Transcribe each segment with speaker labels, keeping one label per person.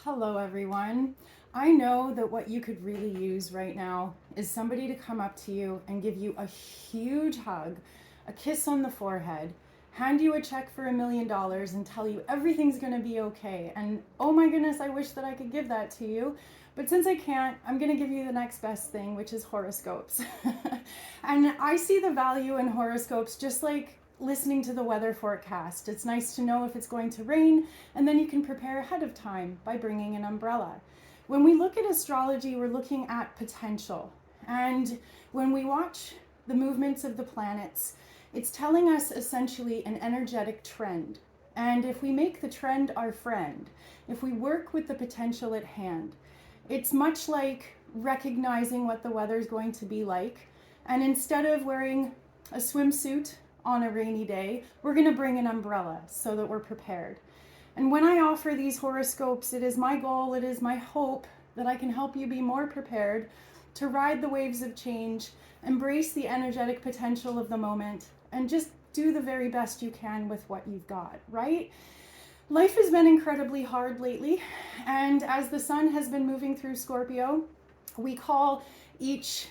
Speaker 1: Hello, everyone. I know that what you could really use right now is somebody to come up to you and give you a huge hug, a kiss on the forehead, hand you a check for $1 million and tell you everything's going to be okay. And oh my goodness, I wish that I could give that to you. But since I can't, I'm going to give you the next best thing, which is horoscopes. And I see the value in horoscopes just like listening to the weather forecast. It's nice to know if it's going to rain, and then you can prepare ahead of time by bringing an umbrella. When we look at astrology, we're looking at potential. And when we watch the movements of the planets, it's telling us essentially an energetic trend. And if we make the trend our friend, if we work with the potential at hand, it's much like recognizing what the weather is going to be like. And instead of wearing a swimsuit on a rainy day, we're going to bring an umbrella so that we're prepared. And when I offer these horoscopes, it is my goal, it is my hope that I can help you be more prepared to ride the waves of change, embrace the energetic potential of the moment, and just do the very best you can with what you've got, right? Life has been incredibly hard lately, and as the sun has been moving through Scorpio, we call each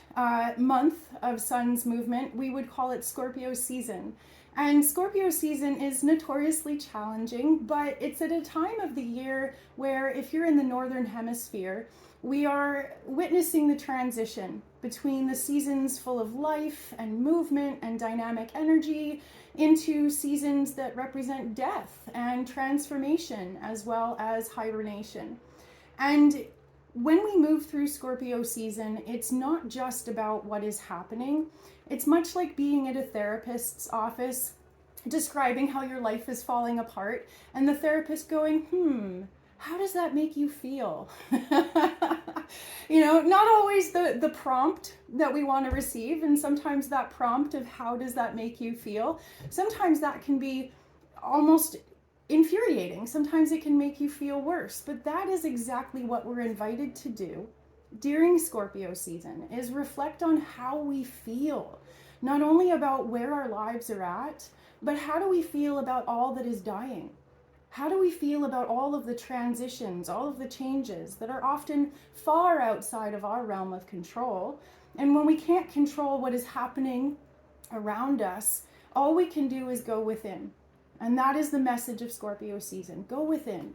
Speaker 1: month of sun's movement, we would call it Scorpio season. And Scorpio season is notoriously challenging, but it's at a time of the year where, if you're in the northern hemisphere, we are witnessing the transition between the seasons full of life and movement and dynamic energy into seasons that represent death and transformation as well as hibernation. And when we move through Scorpio season, it's not just about what is happening. It's much like being at a therapist's office, describing how your life is falling apart, and the therapist going, how does that make you feel? Not always the prompt that we want to receive, and sometimes that prompt of how does that make you feel, sometimes that can be almost infuriating. Sometimes it can make you feel worse, but that is exactly what we're invited to do during Scorpio season, is reflect on how we feel, not only about where our lives are at, but how do we feel about all that is dying? How do we feel about all of the transitions, all of the changes that are often far outside of our realm of control? And when we can't control what is happening around us, all we can do is go within. And that is the message of Scorpio season. Go within.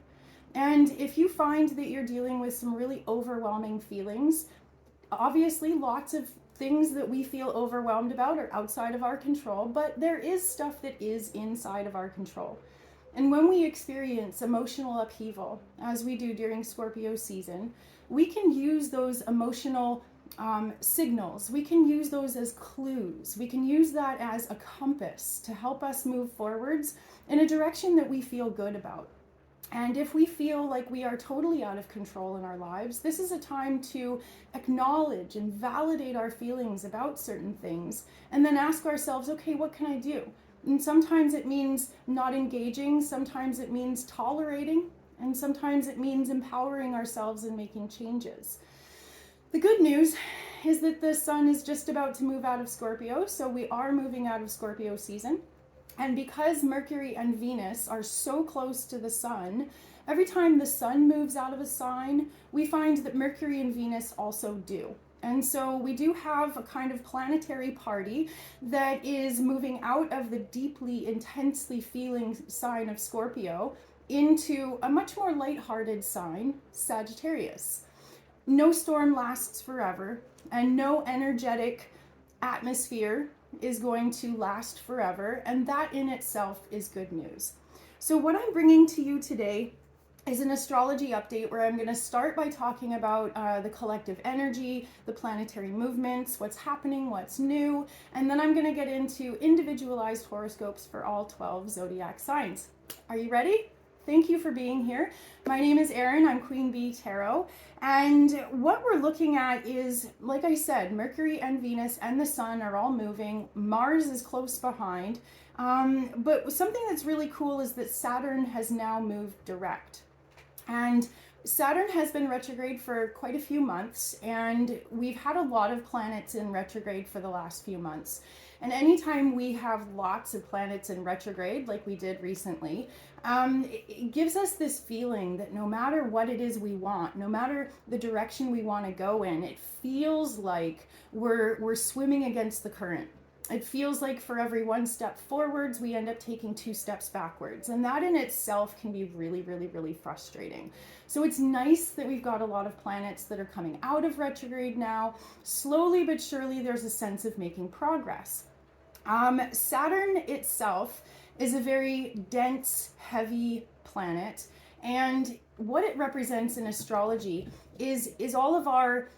Speaker 1: And if you find that you're dealing with some really overwhelming feelings, obviously lots of things that we feel overwhelmed about are outside of our control, but there is stuff that is inside of our control. And when we experience emotional upheaval, as we do during Scorpio season, we can use those emotional signals. We can use those as clues. We can use that as a compass to help us move forwards in a direction that we feel good about. And if we feel like we are totally out of control in our lives, this is a time to acknowledge and validate our feelings about certain things, and then ask ourselves, okay, what can I do? And sometimes it means not engaging, sometimes it means tolerating, and sometimes it means empowering ourselves and making changes. The good news is that the sun is just about to move out of Scorpio, so we are moving out of Scorpio season. And because Mercury and Venus are so close to the sun, every time the sun moves out of a sign, we find that Mercury and Venus also do. And so we do have a kind of planetary party that is moving out of the deeply, intensely feeling sign of Scorpio into a much more lighthearted sign, Sagittarius. No storm lasts forever, and no energetic atmosphere is going to last forever, and that in itself is good news. So what I'm bringing to you today is an astrology update where I'm going to start by talking about the collective energy, the planetary movements, what's happening, what's new, and then I'm going to get into individualized horoscopes for all 12 zodiac signs. Are you ready? Thank you for being here. My name is Erin. I'm Queen Bee Tarot. And what we're looking at is, like I said, Mercury and Venus and the sun are all moving. Mars is close behind. But something that's really cool is that Saturn has now moved direct. And Saturn has been retrograde for quite a few months, and we've had a lot of planets in retrograde for the last few months. And anytime we have lots of planets in retrograde, like we did recently, it gives us this feeling that no matter what it is we want, no matter the direction we want to go in, it feels like we're swimming against the current. It feels like for every one step forwards, we end up taking 2 steps backwards. And that in itself can be really, really, really frustrating. So it's nice that we've got a lot of planets that are coming out of retrograde now. Slowly but surely, there's a sense of making progress. Saturn itself is a very dense, heavy planet. And what it represents in astrology is all of our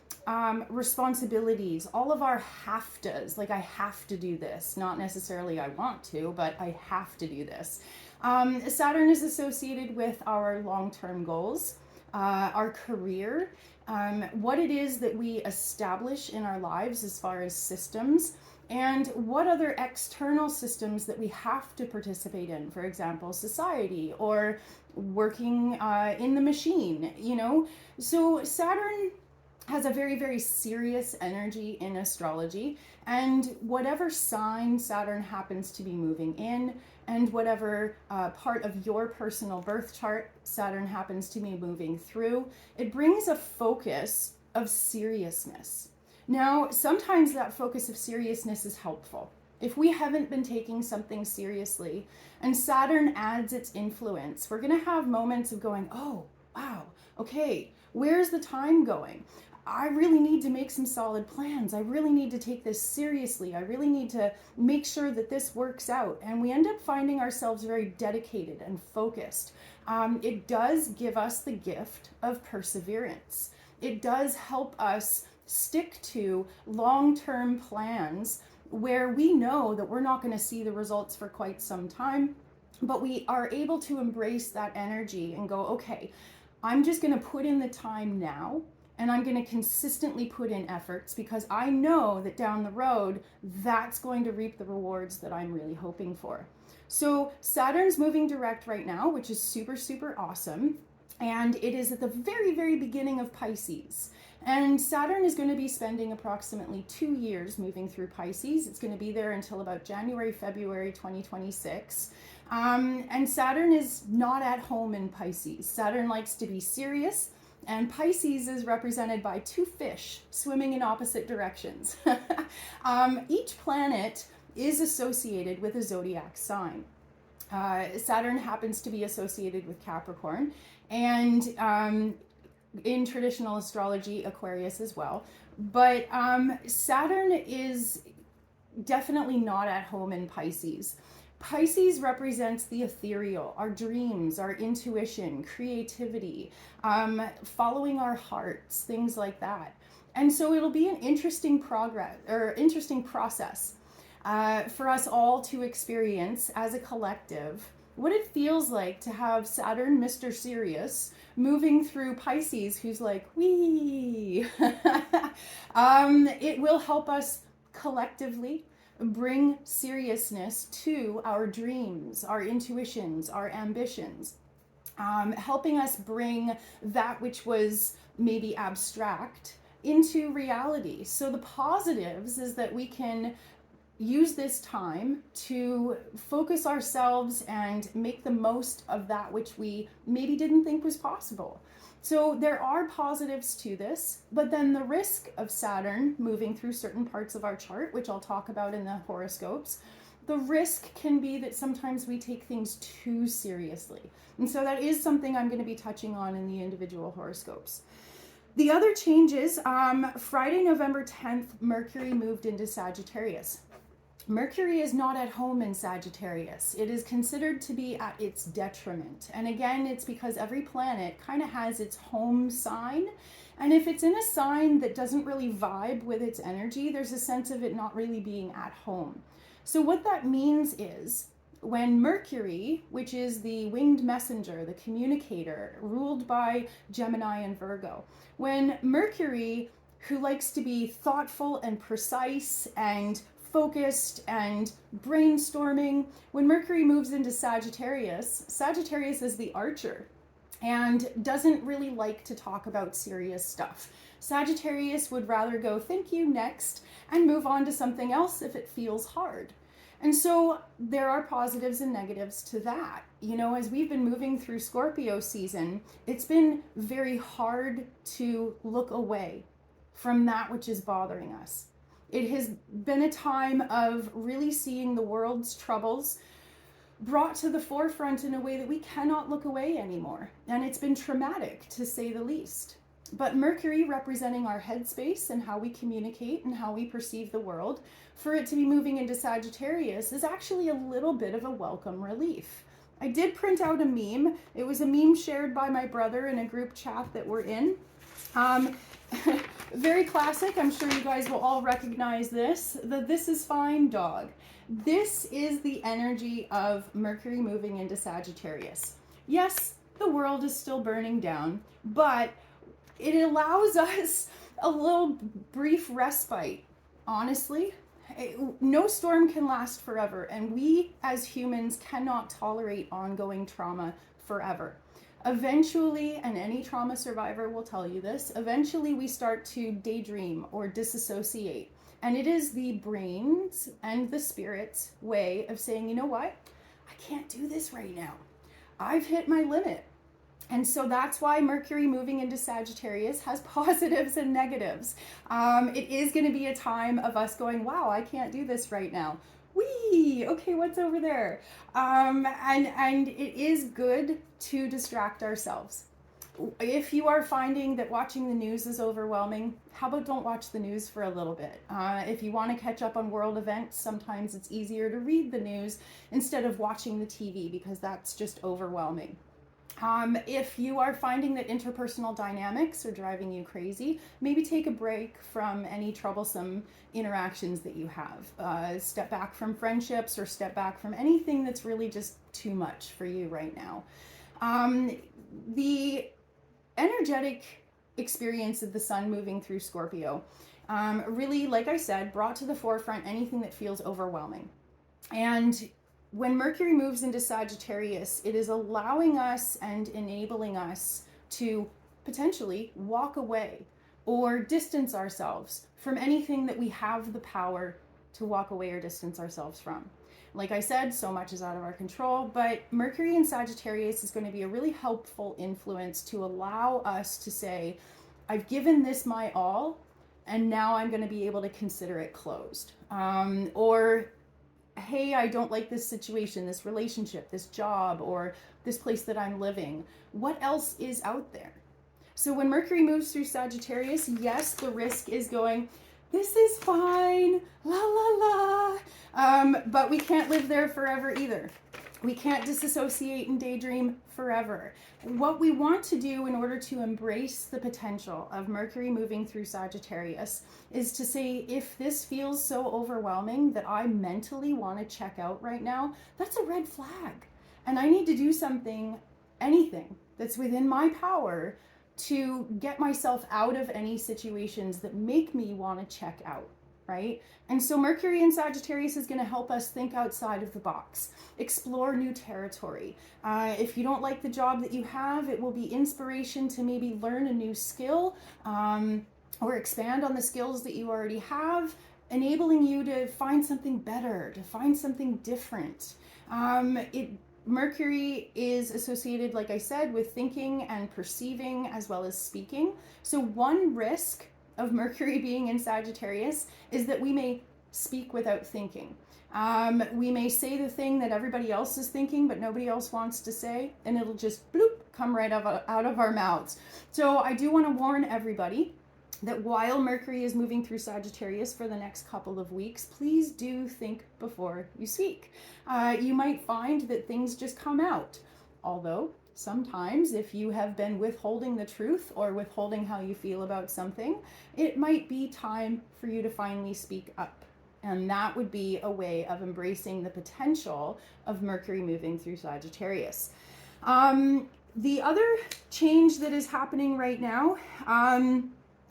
Speaker 1: responsibilities, all of our have-tos, like I have to do this, not necessarily I want to, but I have to do this. Saturn is associated with our long-term goals, our career, what it is that we establish in our lives as far as systems, and what other external systems that we have to participate in, for example, society or working in the machine, you know? So Saturn has a very, very serious energy in astrology, and whatever sign Saturn happens to be moving in, and whatever part of your personal birth chart Saturn happens to be moving through, it brings a focus of seriousness. Now, sometimes that focus of seriousness is helpful. If we haven't been taking something seriously and Saturn adds its influence, we're going to have moments of going, oh, wow, okay, where's the time going? I really need to make some solid plans. I really need to take this seriously. I really need to make sure that this works out. And we end up finding ourselves very dedicated and focused. It does give us the gift of perseverance. It does help us stick to long-term plans where we know that we're not going to see the results for quite some time, but we are able to embrace that energy and go, okay, I'm just going to put in the time now, and I'm going to consistently put in efforts because I know that down the road, that's going to reap the rewards that I'm really hoping for. So Saturn's moving direct right now, which is super, super awesome. And it is at the very, very beginning of Pisces. And Saturn is going to be spending approximately 2 years moving through Pisces. It's going to be there until about January, February 2026. And Saturn is not at home in Pisces. Saturn likes to be serious. And Pisces is represented by 2 fish swimming in opposite directions. Each planet is associated with a zodiac sign. Saturn happens to be associated with Capricorn, and in traditional astrology, Aquarius as well. But Saturn is definitely not at home in Pisces. Pisces represents the ethereal, our dreams, our intuition, creativity, following our hearts, things like that. And so it'll be an interesting process for us all to experience as a collective what it feels like to have Saturn, Mr. Serious, moving through Pisces, who's like, wee. It will help us collectively bring seriousness to our dreams, our intuitions, our ambitions, helping us bring that which was maybe abstract into reality. So the positives is that we can use this time to focus ourselves and make the most of that which we maybe didn't think was possible. So there are positives to this, but then the risk of Saturn moving through certain parts of our chart, which I'll talk about in the horoscopes, the risk can be that sometimes we take things too seriously. And so that is something I'm going to be touching on in the individual horoscopes. The other changes, Friday, November 10th, Mercury moved into Sagittarius. Mercury is not at home in Sagittarius. It is considered to be at its detriment. And again, it's because every planet kind of has its home sign. And if it's in a sign that doesn't really vibe with its energy, there's a sense of it not really being at home. So what that means is when Mercury, which is the winged messenger, the communicator, ruled by Gemini and Virgo, when Mercury, who likes to be thoughtful and precise and focused and brainstorming, when Mercury moves into Sagittarius, Sagittarius is the archer. and doesn't really like to talk about serious stuff. Sagittarius would rather go thank you next and move on to something else if it feels hard. And so there are positives and negatives to that. You know, as we've been moving through Scorpio season, it's been very hard to look away from that which is bothering us. It has been a time of really seeing the world's troubles brought to the forefront in a way that we cannot look away anymore. And it's been traumatic, to say the least. But Mercury, representing our headspace and how we communicate and how we perceive the world, for it to be moving into Sagittarius is actually a little bit of a welcome relief. I did print out a meme. It was a meme shared by my brother in a group chat that we're in. Very classic. I'm sure you guys will all recognize this. The "this is fine" dog. This is the energy of Mercury moving into Sagittarius. Yes, the world is still burning down, but it allows us a little brief respite. Honestly, no storm can last forever, and we as humans cannot tolerate ongoing trauma forever. Eventually, and any trauma survivor will tell you this, eventually we start to daydream or disassociate. And it is the brain's and the spirit's way of saying, you know what? I can't do this right now. I've hit my limit. And so that's why Mercury moving into Sagittarius has positives and negatives. It is going to be a time of us going, wow, I can't do this right now. Whee! Okay, what's over there? And it is good to distract ourselves. If you are finding that watching the news is overwhelming, how about don't watch the news for a little bit? If you want to catch up on world events, sometimes it's easier to read the news instead of watching the TV because that's just overwhelming. If you are finding that interpersonal dynamics are driving you crazy, maybe take a break from any troublesome interactions that you have. Step back from friendships or step back from anything that's really just too much for you right now. The energetic experience of the sun moving through Scorpio really, like I said, brought to the forefront anything that feels overwhelming. And when Mercury moves into Sagittarius, it is allowing us and enabling us to potentially walk away or distance ourselves from anything that we have the power to walk away or distance ourselves from. Like I said, so much is out of our control, but Mercury in Sagittarius is going to be a really helpful influence to allow us to say, I've given this my all, and now I'm going to be able to consider it closed. Or hey, I don't like this situation, this relationship, this job, or this place that I'm living. What else is out there? So when Mercury moves through Sagittarius, yes, the risk is going, this is fine, la la la. But we can't live there forever either. We can't disassociate and daydream forever. What we want to do in order to embrace the potential of Mercury moving through Sagittarius is to say, if this feels so overwhelming that I mentally want to check out right now, that's a red flag. And I need to do something, anything that's within my power to get myself out of any situations that make me want to check out. Right? And so Mercury in Sagittarius is going to help us think outside of the box, explore new territory. If you don't like the job that you have, it will be inspiration to maybe learn a new skill or expand on the skills that you already have, enabling you to find something better, to find something different. Mercury is associated, like I said, with thinking and perceiving as well as speaking. So one risk of Mercury being in Sagittarius is that we may speak without thinking. We may say the thing that everybody else is thinking but nobody else wants to say, and it'll just bloop come right out of our mouths. So I do want to warn everybody that while Mercury is moving through Sagittarius for the next couple of weeks, please do think before you speak. You might find that things just come out, although sometimes if you have been withholding the truth or withholding how you feel about something, it might be time for you to finally speak up. And that would be a way of embracing the potential of Mercury moving through Sagittarius. The other change that is happening right now,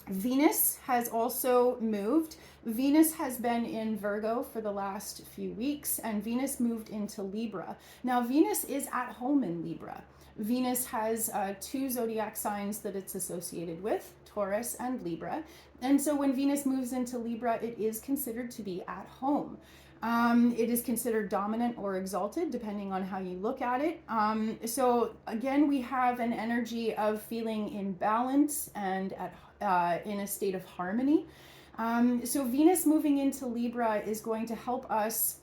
Speaker 1: Venus has also moved. Venus has been in Virgo for the last few weeks, and Venus moved into Libra. Now, Venus is at home in Libra. Venus has two zodiac signs that it's associated with, Taurus and Libra. And so when Venus moves into Libra, it is considered to be at home. It is considered dominant or exalted, depending on how you look at it. So again, we have an energy of feeling in balance and in a state of harmony. So Venus moving into Libra is going to help us,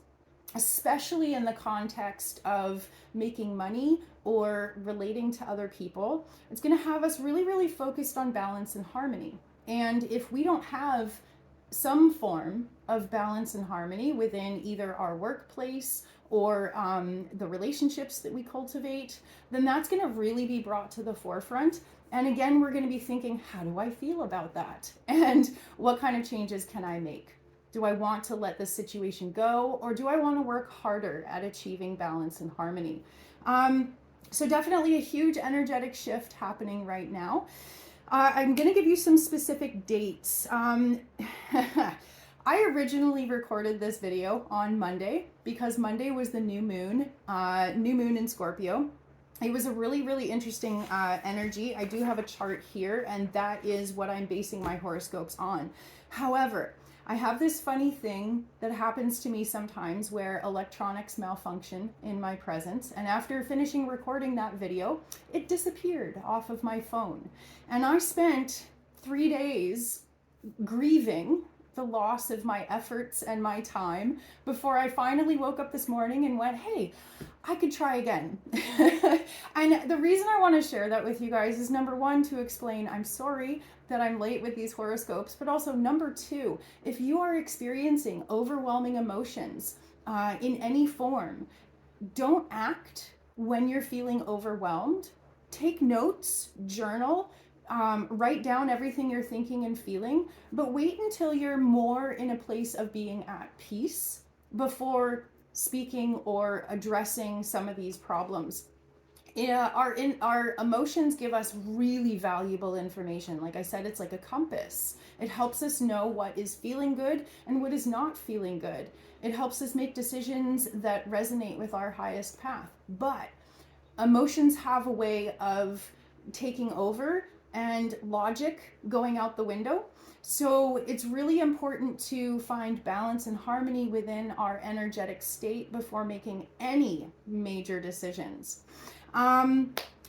Speaker 1: especially in the context of making money or relating to other people. It's going to have us really, really focused on balance and harmony. And if we don't have some form of balance and harmony within either our workplace or the relationships that we cultivate, then that's going to really be brought to the forefront. And again, we're going to be thinking, how do I feel about that? And what kind of changes can I make? Do I want to let this situation go, or do I want to work harder at achieving balance and harmony? So definitely a huge energetic shift happening right now. I'm going to give you some specific dates. I originally recorded this video on Monday because Monday was the new moon in Scorpio. It was a really, really interesting energy. I do have a chart here, and that is what I'm basing my horoscopes on. However, I have this funny thing that happens to me sometimes where electronics malfunction in my presence, and after finishing recording that video, it disappeared off of my phone. And I spent 3 days grieving the loss of my efforts and my time before I finally woke up this morning and went, hey, I could try again. And the reason I want to share that with you guys is, number one, to explain I'm sorry that I'm late with these horoscopes, but also number two, if you are experiencing overwhelming emotions in any form, don't act when you're feeling overwhelmed. Take notes, journal, write down everything you're thinking and feeling, but wait until you're more in a place of being at peace before speaking or addressing some of these problems. Our emotions give us really valuable information. Like I said, it's like a compass. It helps us know what is feeling good and what is not feeling good. It helps us make decisions that resonate with our highest path. But emotions have a way of taking over and logic going out the window. So it's really important to find balance and harmony within our energetic state before making any major decisions.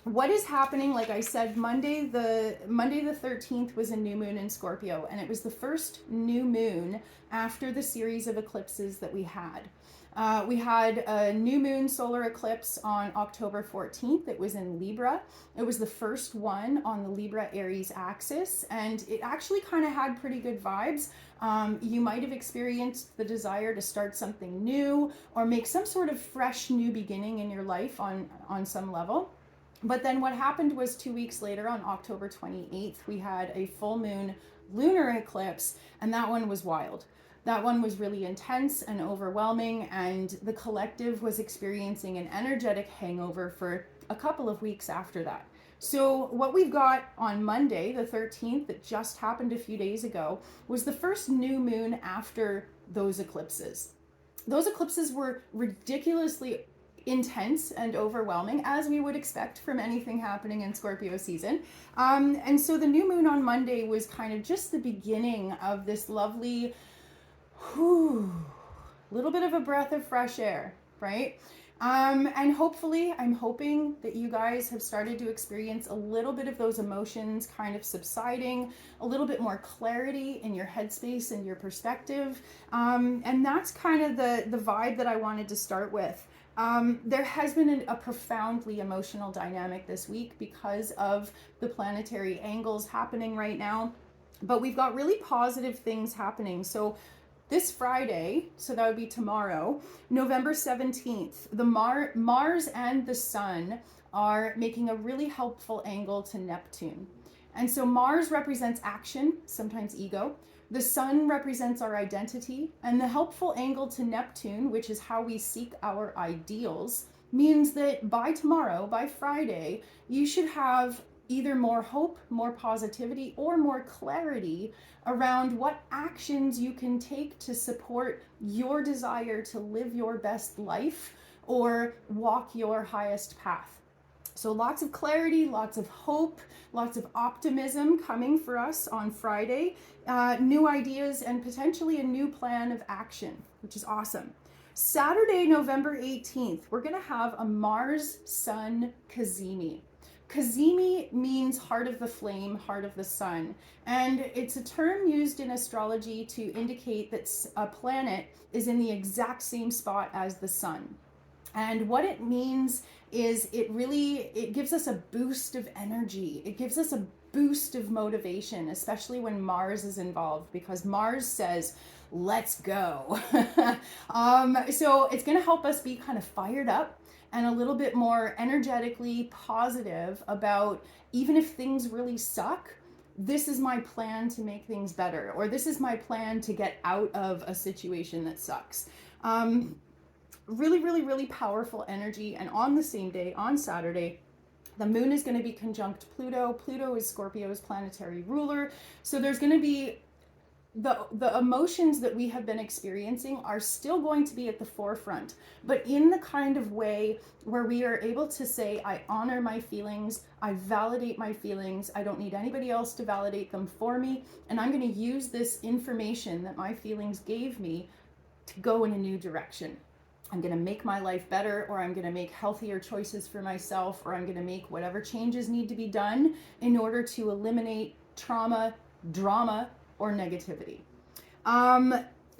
Speaker 1: What is happening, like I said, Monday the 13th was a new moon in Scorpio, and it was the first new moon after the series of eclipses that we had. We had a new moon solar eclipse on October 14th. It was in Libra. It was the first one on the Libra Aries axis, and it actually kind of had pretty good vibes. You might have experienced the desire to start something new or make some sort of fresh new beginning in your life on some level. But then what happened was 2 weeks later, on October 28th, we had a full moon lunar eclipse, and that one was wild. That one was really intense and overwhelming, and the collective was experiencing an energetic hangover for a couple of weeks after that. So what we've got on Monday, the 13th, that just happened a few days ago, was the first new moon after those eclipses. Those eclipses were ridiculously intense and overwhelming, as we would expect from anything happening in Scorpio season. And so the new moon on Monday was kind of just the beginning of this lovely, little bit of a breath of fresh air, right? And hopefully, I'm hoping that you guys have started to experience a little bit of those emotions kind of subsiding, a little bit more clarity in your headspace and your perspective. And that's kind of the vibe that I wanted to start with. There has been a profoundly emotional dynamic this week because of the planetary angles happening right now, but we've got really positive things happening. So this Friday, so that would be tomorrow, November 17th, the Mars and the Sun are making a really helpful angle to Neptune. And so Mars represents action, sometimes ego. The Sun represents our identity, and the helpful angle to Neptune, which is how we seek our ideals, means that by tomorrow, by Friday, you should have either more hope, more positivity, or more clarity around what actions you can take to support your desire to live your best life or walk your highest path. So lots of clarity, lots of hope, lots of optimism coming for us on Friday. New ideas and potentially a new plan of action, which is awesome. Saturday, November 18th, we're going to have a Mars-Sun cazimi. Cazimi means heart of the flame, heart of the sun. And it's a term used in astrology to indicate that a planet is in the exact same spot as the sun. And what it means is it gives us a boost of energy. It gives us a boost of motivation, especially when Mars is involved, because Mars says, let's go. So it's going to help us be kind of fired up and a little bit more energetically positive about, even if things really suck, this is my plan to make things better, or this is my plan to get out of a situation that sucks. Really, really, really powerful energy. And on the same day, on Saturday, the moon is going to be conjunct Pluto. Pluto is Scorpio's planetary ruler. So there's going to be the emotions that we have been experiencing are still going to be at the forefront, but in the kind of way where we are able to say, I honor my feelings, I validate my feelings, I don't need anybody else to validate them for me, and I'm going to use this information that my feelings gave me to go in a new direction. I'm going to make my life better, or I'm going to make healthier choices for myself, or I'm going to make whatever changes need to be done in order to eliminate trauma, drama, or negativity.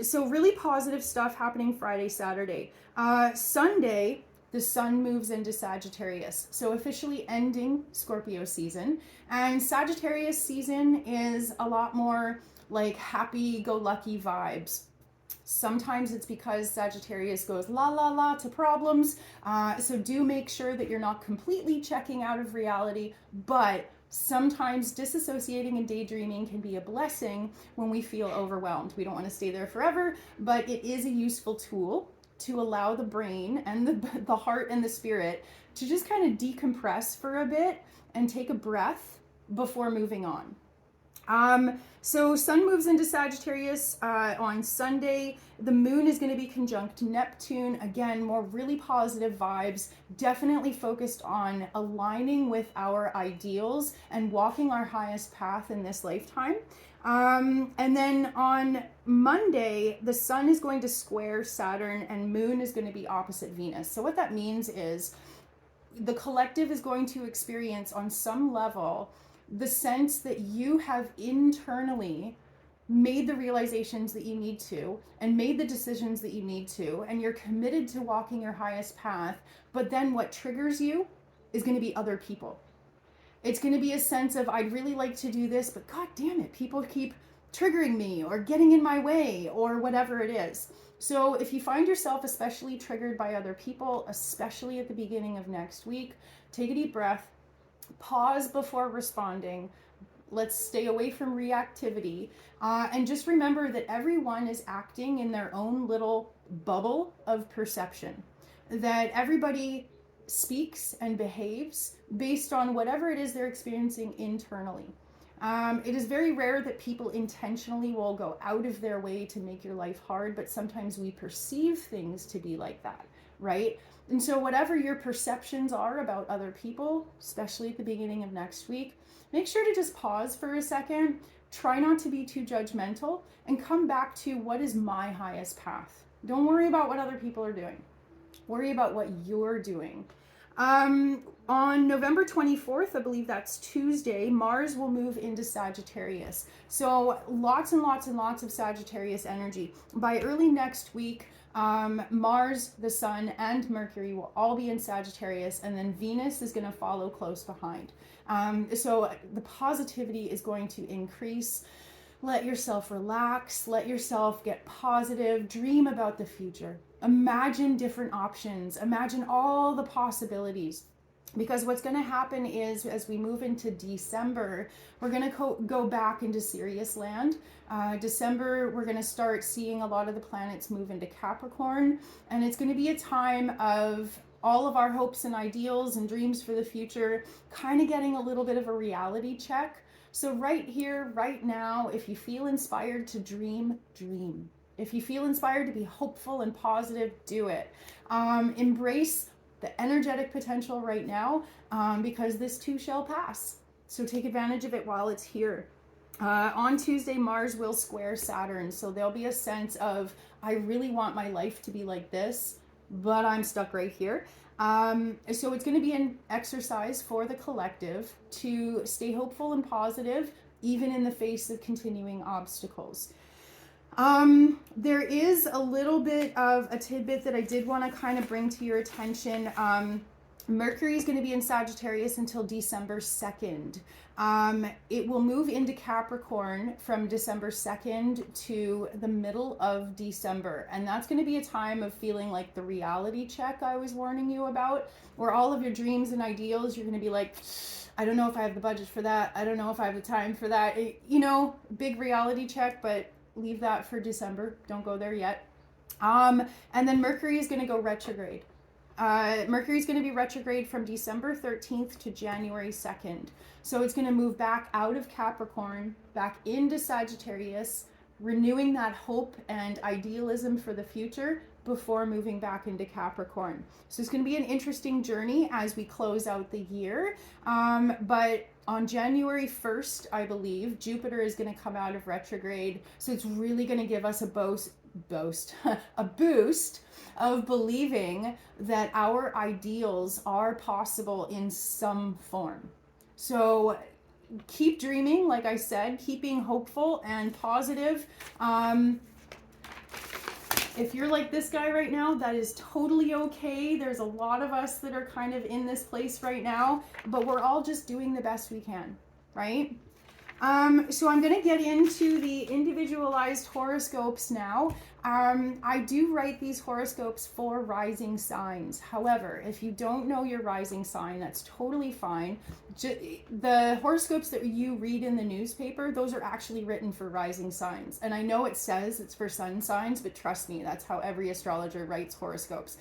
Speaker 1: So really positive stuff happening Friday, Saturday. Sunday, the sun moves into Sagittarius, so officially ending Scorpio season. And Sagittarius season is a lot more like happy-go-lucky vibes. Sometimes it's because Sagittarius goes la la la to problems. So do make sure that you're not completely checking out of reality, but sometimes disassociating and daydreaming can be a blessing when we feel overwhelmed. We don't want to stay there forever, but it is a useful tool to allow the brain and the heart and the spirit to just kind of decompress for a bit and take a breath before moving on. So sun moves into Sagittarius on Sunday. The moon is going to be conjunct Neptune. Again, more really positive vibes, definitely focused on aligning with our ideals and walking our highest path in this lifetime. And then on Monday, the sun is going to square Saturn and moon is going to be opposite Venus. So what that means is the collective is going to experience on some level the sense that you have internally made the realizations that you need to and made the decisions that you need to, and you're committed to walking your highest path. But then what triggers you is going to be other people. It's going to be a sense of, I'd really like to do this, but God damn it, people keep triggering me or getting in my way or whatever it is. So if you find yourself especially triggered by other people, especially at the beginning of next week, take a deep breath. Pause before responding. Let's stay away from reactivity. And just remember that everyone is acting in their own little bubble of perception. That everybody speaks and behaves based on whatever it is they're experiencing internally. It is very rare that people intentionally will go out of their way to make your life hard, but sometimes we perceive things to be like that, right? And so whatever your perceptions are about other people, especially at the beginning of next week, make sure to just pause for a second, try not to be too judgmental, and come back to what is my highest path. Don't worry about what other people are doing. Worry about what you're doing. On November 24th, I believe that's Tuesday, Mars will move into Sagittarius. So lots and lots and lots of Sagittarius energy. By early next week, Mars, the Sun, and Mercury will all be in Sagittarius, and then Venus is going to follow close behind. So the positivity is going to increase. Let yourself relax, let yourself get positive, dream about the future. Imagine different options, imagine all the possibilities. Because what's going to happen is, as we move into December, we're going to go back into serious land. December, we're going to start seeing a lot of the planets move into Capricorn, and it's going to be a time of all of our hopes and ideals and dreams for the future kind of getting a little bit of a reality check. So right here, right now, if you feel inspired to dream, dream. If you feel inspired to be hopeful and positive, do it. Embrace the energetic potential right now, because this too shall pass. So take advantage of it while it's here. On Tuesday, Mars will square Saturn. So there'll be a sense of, I really want my life to be like this, but I'm stuck right here. So it's going to be an exercise for the collective to stay hopeful and positive, even in the face of continuing obstacles. There is a little bit of a tidbit that I did want to kind of bring to your attention. Mercury is going to be in Sagittarius until December 2nd. It will move into Capricorn from December 2nd to the middle of December. And that's going to be a time of feeling like the reality check I was warning you about, where all of your dreams and ideals, you're going to be like, I don't know if I have the budget for that. I don't know if I have the time for that. Big reality check, but leave that for December. Don't go there yet. And then Mercury is going to go retrograde. Mercury is going to be retrograde from December 13th to January 2nd. So it's going to move back out of Capricorn, back into Sagittarius, renewing that hope and idealism for the future before moving back into Capricorn. So it's going to be an interesting journey as we close out the year. But on January 1st, I believe, Jupiter is going to come out of retrograde. So it's really going to give us a boost of believing that our ideals are possible in some form. So keep dreaming, like I said, keeping hopeful and positive. If you're like this guy right now, that is totally okay. There's a lot of us that are kind of in this place right now, but we're all just doing the best we can, right? So I'm going to get into the individualized horoscopes now. I do write these horoscopes for rising signs. However, if you don't know your rising sign, that's totally fine. The horoscopes that you read in the newspaper, those are actually written for rising signs. And I know it says it's for sun signs, but trust me, that's how every astrologer writes horoscopes.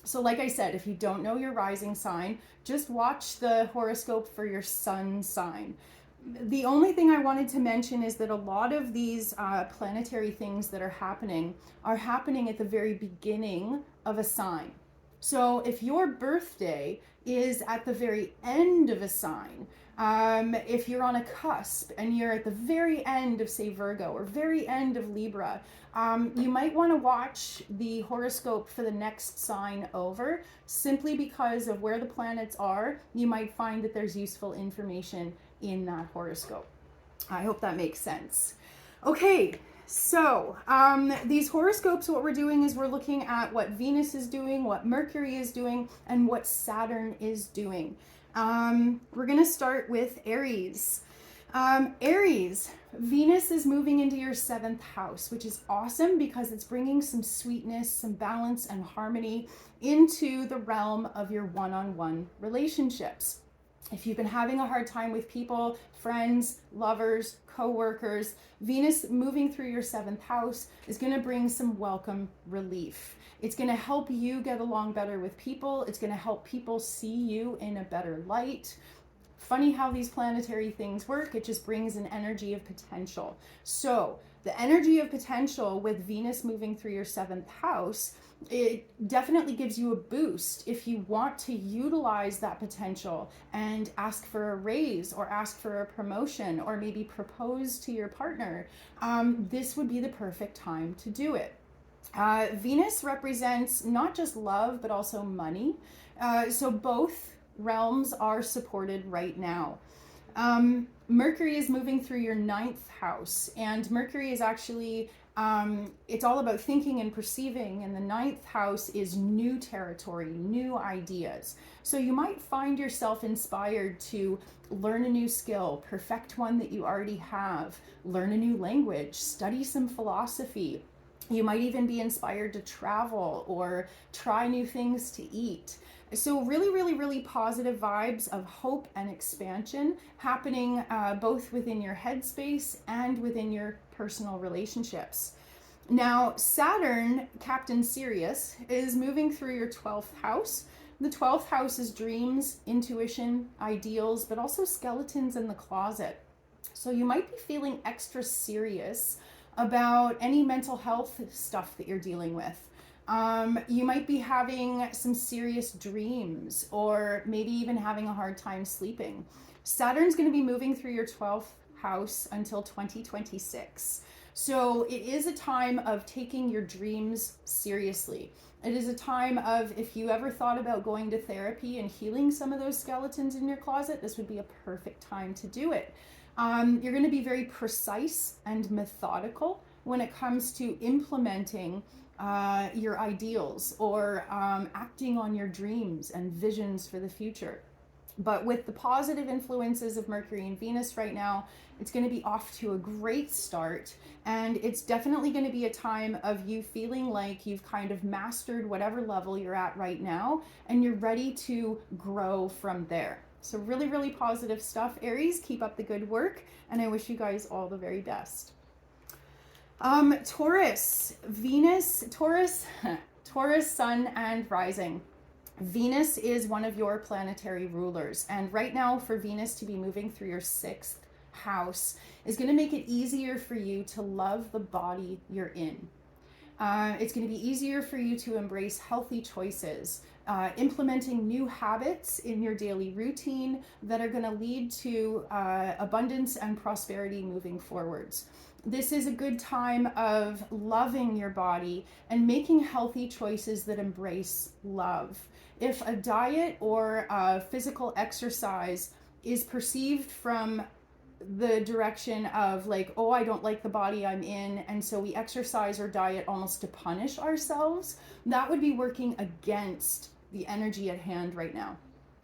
Speaker 1: So like I said, if you don't know your rising sign, just watch the horoscope for your sun sign. The only thing I wanted to mention is that a lot of these planetary things that are happening at the very beginning of a sign. So if your birthday is at the very end of a sign, if you're on a cusp and you're at the very end of, say, Virgo or very end of Libra, you might want to watch the horoscope for the next sign over, simply because of where the planets are. You might find that there's useful information in that horoscope. I hope that makes sense. Okay, so these horoscopes, what we're doing is we're looking at what Venus is doing, what Mercury is doing, and what Saturn is doing. We're going to start with Aries. Aries, Venus is moving into your 7th house, which is awesome because it's bringing some sweetness, some balance and harmony into the realm of your one-on-one relationships. If you've been having a hard time with people, friends, lovers, co-workers, Venus moving through your 7th house is going to bring some welcome relief. It's going to help you get along better with people. It's going to help people see you in a better light. Funny how these planetary things work. It just brings an energy of potential. So the energy of potential with Venus moving through your 7th house, it definitely gives you a boost if you want to utilize that potential and ask for a raise or ask for a promotion or maybe propose to your partner. This would be the perfect time to do it. Venus represents not just love, but also money. So both realms are supported right now. Mercury is moving through your 9th house, and Mercury is actually, it's all about thinking and perceiving, and the 9th house is new territory, new ideas. So you might find yourself inspired to learn a new skill, perfect one that you already have, learn a new language, study some philosophy. You might even be inspired to travel or try new things to eat. So really, really, really positive vibes of hope and expansion happening both within your headspace and within your personal relationships. Now, Saturn, Captain Sirius, is moving through your 12th house. The 12th house is dreams, intuition, ideals, but also skeletons in the closet. So you might be feeling extra serious about any mental health stuff that you're dealing with. You might be having some serious dreams, or maybe even having a hard time sleeping. Saturn's going to be moving through your 12th house until 2026. So it is a time of taking your dreams seriously. It is a time of, if you ever thought about going to therapy and healing some of those skeletons in your closet, this would be a perfect time to do it. You're going to be very precise and methodical when it comes to implementing your ideals, or acting on your dreams and visions for the future. But with the positive influences of Mercury and Venus right now, it's going to be off to a great start. And it's definitely going to be a time of you feeling like you've kind of mastered whatever level you're at right now, and you're ready to grow from there. So really, really positive stuff, Aries. Keep up the good work, and I wish you guys all the very best. Taurus, Venus, Taurus, Sun and rising. Venus is one of your planetary rulers, and right now for Venus to be moving through your 6th house is going to make it easier for you to love the body you're in. It's going to be easier for you to embrace healthy choices, implementing new habits in your daily routine that are going to lead to abundance and prosperity moving forwards. This is a good time of loving your body and making healthy choices that embrace love. If a diet or physical exercise is perceived from the direction of like, oh, I don't like the body I'm in, and so we exercise or diet almost to punish ourselves, that would be working against the energy at hand right now.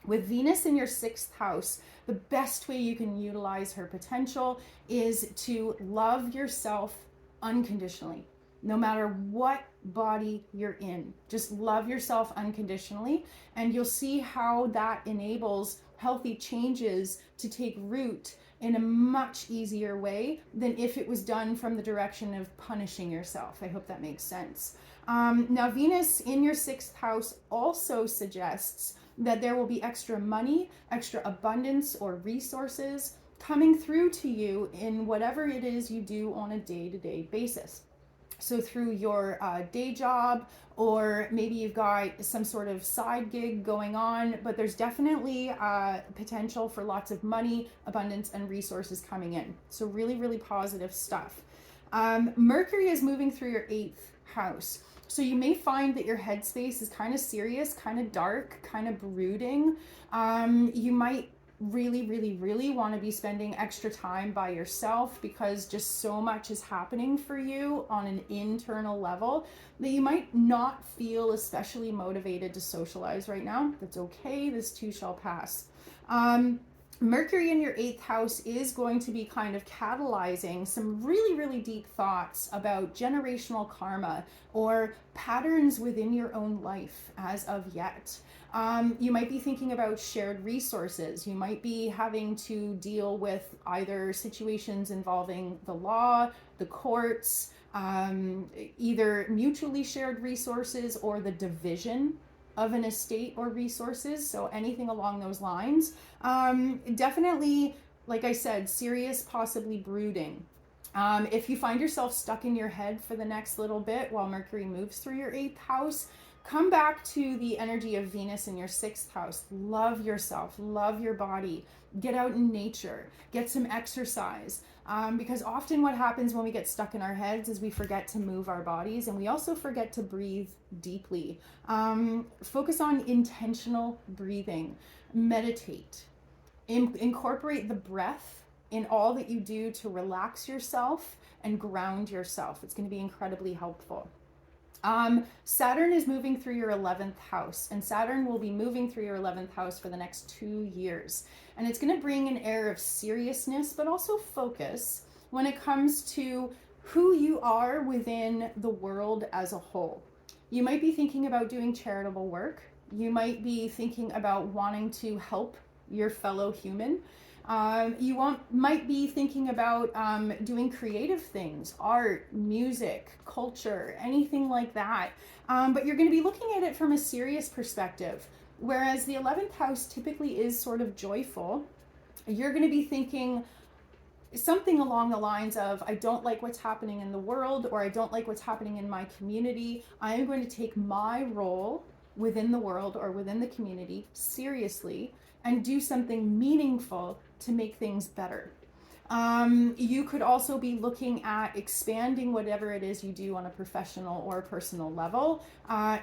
Speaker 1: With Venus in your 6th house, the best way you can utilize her potential is to love yourself unconditionally. No matter what body you're in, just love yourself unconditionally, and you'll see how that enables healthy changes to take root in a much easier way than if it was done from the direction of punishing yourself. I hope that makes sense. Now, Venus in your 6th house also suggests that there will be extra money, extra abundance or resources coming through to you in whatever it is you do on a day-to-day basis. So through your day job, or maybe you've got some sort of side gig going on, but there's definitely potential for lots of money, abundance, and resources coming in. So really, really positive stuff. Mercury is moving through your 8th house. So you may find that your headspace is kind of serious, kind of dark, kind of brooding. You might really want to be spending extra time by yourself because just so much is happening for you on an internal level that you might not feel especially motivated to socialize right now. That's okay. This too shall pass. Mercury in your 8th house is going to be kind of catalyzing some really deep thoughts about generational karma or patterns within your own life as of yet. You might be thinking about shared resources. You might be having to deal with either situations involving the law, the courts, either mutually shared resources or the division of an estate or resources. So anything along those lines. Definitely, like I said, serious, possibly brooding. If you find yourself stuck in your head for the next little bit while Mercury moves through your 8th house, come back to the energy of Venus in your 6th house. Love yourself, love your body, get out in nature, get some exercise. Because often what happens when we get stuck in our heads is we forget to move our bodies, and we also forget to breathe deeply. Focus on intentional breathing, meditate, incorporate the breath in all that you do to relax yourself and ground yourself. It's going to be incredibly helpful. Saturn is moving through your 11th house, and Saturn will be moving through your 11th house for the next 2 years. And it's going to bring an air of seriousness, but also focus when it comes to who you are within the world as a whole. You might be thinking about doing charitable work. You might be thinking about wanting to help your fellow human. Might be thinking about doing creative things, art, music, culture, anything like that. But you're going to be looking at it from a serious perspective. Whereas the 11th house typically is sort of joyful, you're going to be thinking, something along the lines of, I don't like what's happening in the world, or I don't like what's happening in my community. I am going to take my role within the world or within the community seriously and do something meaningful to make things better. You could also be looking at expanding whatever it is you do on a professional or personal level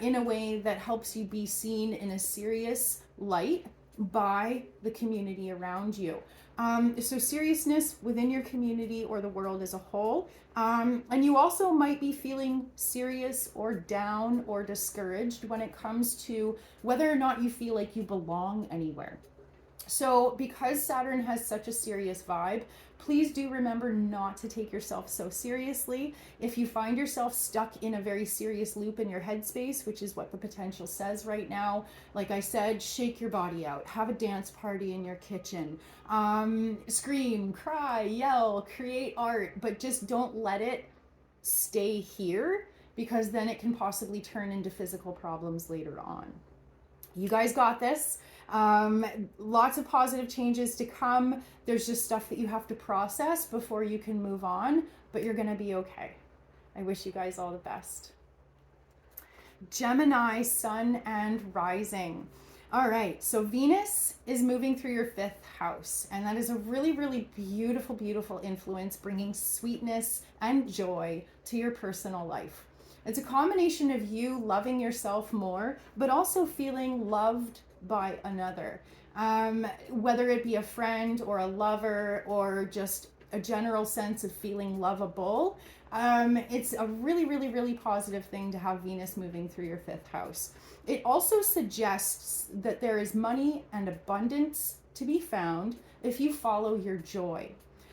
Speaker 1: in a way that helps you be seen in a serious light by the community around you. So seriousness within your community or the world as a whole. And you also might be feeling serious or down or discouraged when it comes to whether or not you feel like you belong anywhere. So because Saturn has such a serious vibe, please do remember not to take yourself so seriously. If you find yourself stuck in a very serious loop in your headspace, which is what the potential says right now, like I said, shake your body out, have a dance party in your kitchen, scream, cry, yell, create art, but just don't let it stay here, because then it can possibly turn into physical problems later on. You guys got this. Lots of positive changes to come. There's just stuff that you have to process before you can move on, but you're going to be okay. I wish you guys all the best. Gemini, sun and rising. All right, so Venus is moving through your 5th house, and that is a really, really beautiful, beautiful influence, bringing sweetness and joy to your personal life. It's a combination of you loving yourself more, but also feeling loved by another, whether it be a friend or a lover or just a general sense of feeling lovable. It's a really, really, really positive thing to have Venus moving through your 5th house. It also suggests that there is money and abundance to be found if you follow your joy.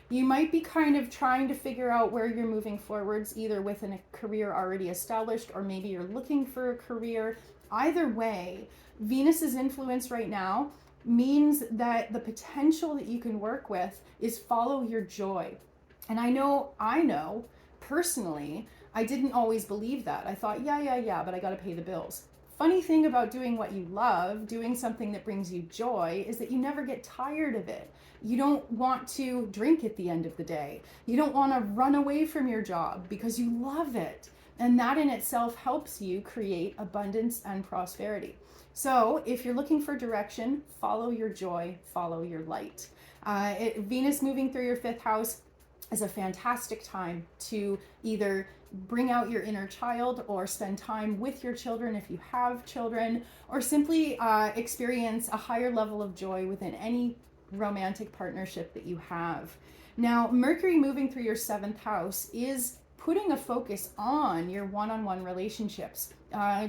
Speaker 1: You might be kind of trying to figure out where you're moving forwards, either within a career already established, or maybe you're looking for a career. Either way, Venus's influence right now means that the potential that you can work with is follow your joy. And I know personally, I didn't always believe that. I thought, yeah, but I got to pay the bills. Funny thing about doing what you love, doing something that brings you joy, is that you never get tired of it. You don't want to drink at the end of the day. You don't want to run away from your job because you love it. And that in itself helps you create abundance and prosperity. So if you're looking for direction, follow your joy, follow your light. Venus moving through your 5th house is a fantastic time to either bring out your inner child or spend time with your children if you have children, or simply experience a higher level of joy within any romantic partnership that you have. Now, Mercury moving through your 7th house is putting a focus on your one-on-one relationships.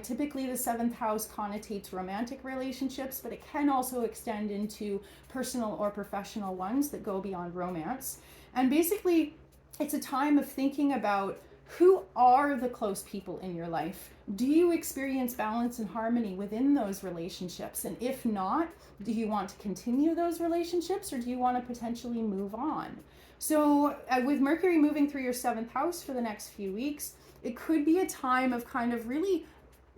Speaker 1: Typically, the 7th house connotates romantic relationships, but it can also extend into personal or professional ones that go beyond romance. And basically, it's a time of thinking about who are the close people in your life. Do you experience balance and harmony within those relationships? And if not, do you want to continue those relationships, or do you want to potentially move on? So with Mercury moving through your 7th house for the next few weeks, it could be a time of kind of really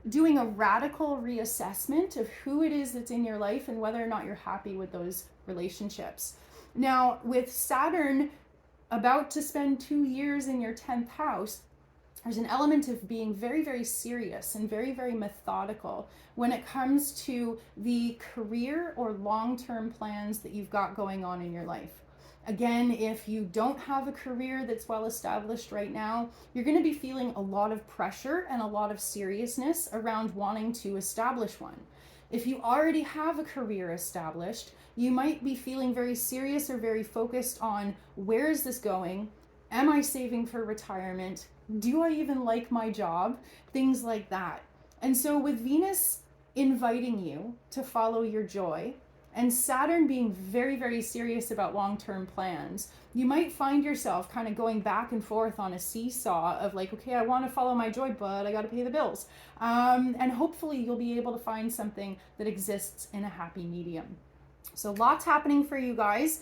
Speaker 1: doing a radical reassessment of who it is that's in your life and whether or not you're happy with those relationships. Now, with Saturn about to spend 2 years in your 10th house, there's an element of being very, very serious and very, very methodical when it comes to the career or long-term plans that you've got going on in your life. Again, if you don't have a career that's well established right now, you're going to be feeling a lot of pressure and a lot of seriousness around wanting to establish one. If you already have a career established, you might be feeling very serious or very focused on, where is this going? Am I saving for retirement? Do I even like my job? Things like that. And so with Venus inviting you to follow your joy, and Saturn being very, very serious about long-term plans, you might find yourself kind of going back and forth on a seesaw of like, okay, I want to follow my joy, but I got to pay the bills. And hopefully you'll be able to find something that exists in a happy medium. So lots happening for you guys.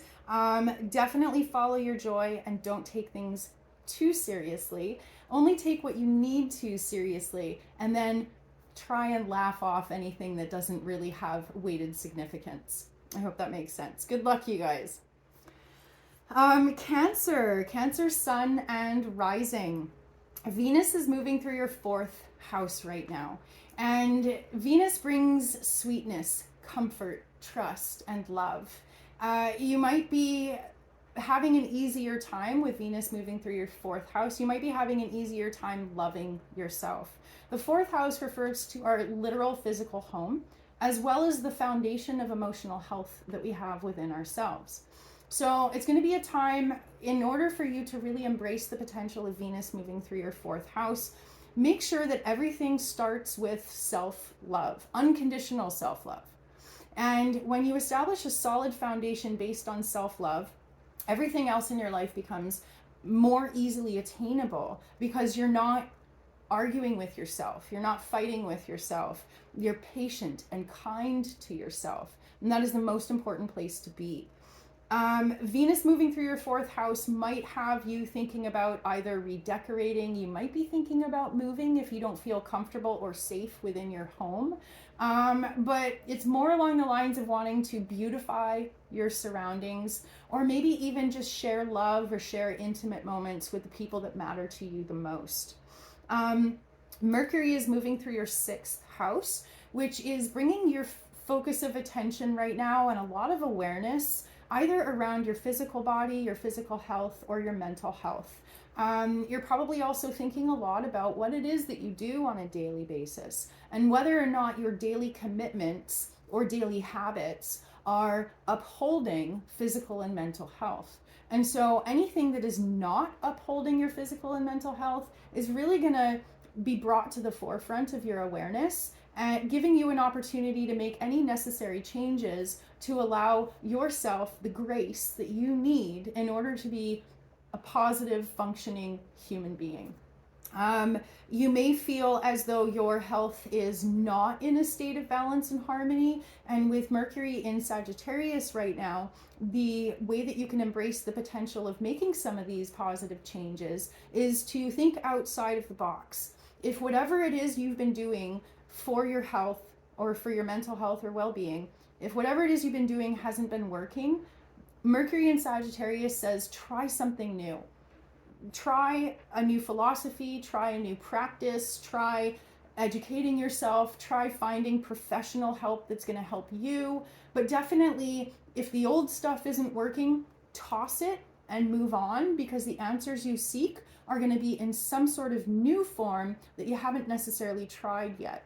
Speaker 1: Definitely follow your joy and don't take things too seriously. Only take what you need to seriously, and then try and laugh off anything that doesn't really have weighted significance. I hope that makes sense. Good luck, you guys. Cancer sun and rising. Venus is moving through your fourth house right now. And Venus brings sweetness, comfort, trust, and love. You might be having an easier time with Venus moving through your fourth house. You might be having an easier time loving yourself. The fourth house refers to our literal physical home, as well as the foundation of emotional health that we have within ourselves. So it's going to be a time, in order for you to really embrace the potential of Venus moving through your fourth house, make sure that everything starts with self-love, unconditional self-love. And when you establish a solid foundation based on self-love, everything else in your life becomes more easily attainable, because you're not arguing with yourself, you're not fighting with yourself, you're patient and kind to yourself. And that is the most important place to be. Venus moving through your fourth house might have you thinking about either redecorating. You might be thinking about moving if you don't feel comfortable or safe within your home. But it's more along the lines of wanting to beautify your surroundings, or maybe even just share love or share intimate moments with the people that matter to you the most. Mercury is moving through your sixth house, which is bringing your focus of attention right now and a lot of awareness either around your physical body, your physical health, or your mental health. You're probably also thinking a lot about what it is that you do on a daily basis, and whether or not your daily commitments or daily habits are upholding physical and mental health. And so anything that is not upholding your physical and mental health is really going to be brought to the forefront of your awareness, and giving you an opportunity to make any necessary changes to allow yourself the grace that you need in order to be a positive, functioning human being. You may feel as though your health is not in a state of balance and harmony. And with Mercury in Sagittarius right now, the way that you can embrace the potential of making some of these positive changes is to think outside of the box. If whatever it is you've been doing for your health or for your mental health or well-being, if whatever it is you've been doing hasn't been working, Mercury in Sagittarius says try something new. Try a new philosophy, try a new practice, try educating yourself, try finding professional help that's going to help you. But definitely, if the old stuff isn't working, toss it and move on, because the answers you seek are going to be in some sort of new form that you haven't necessarily tried yet.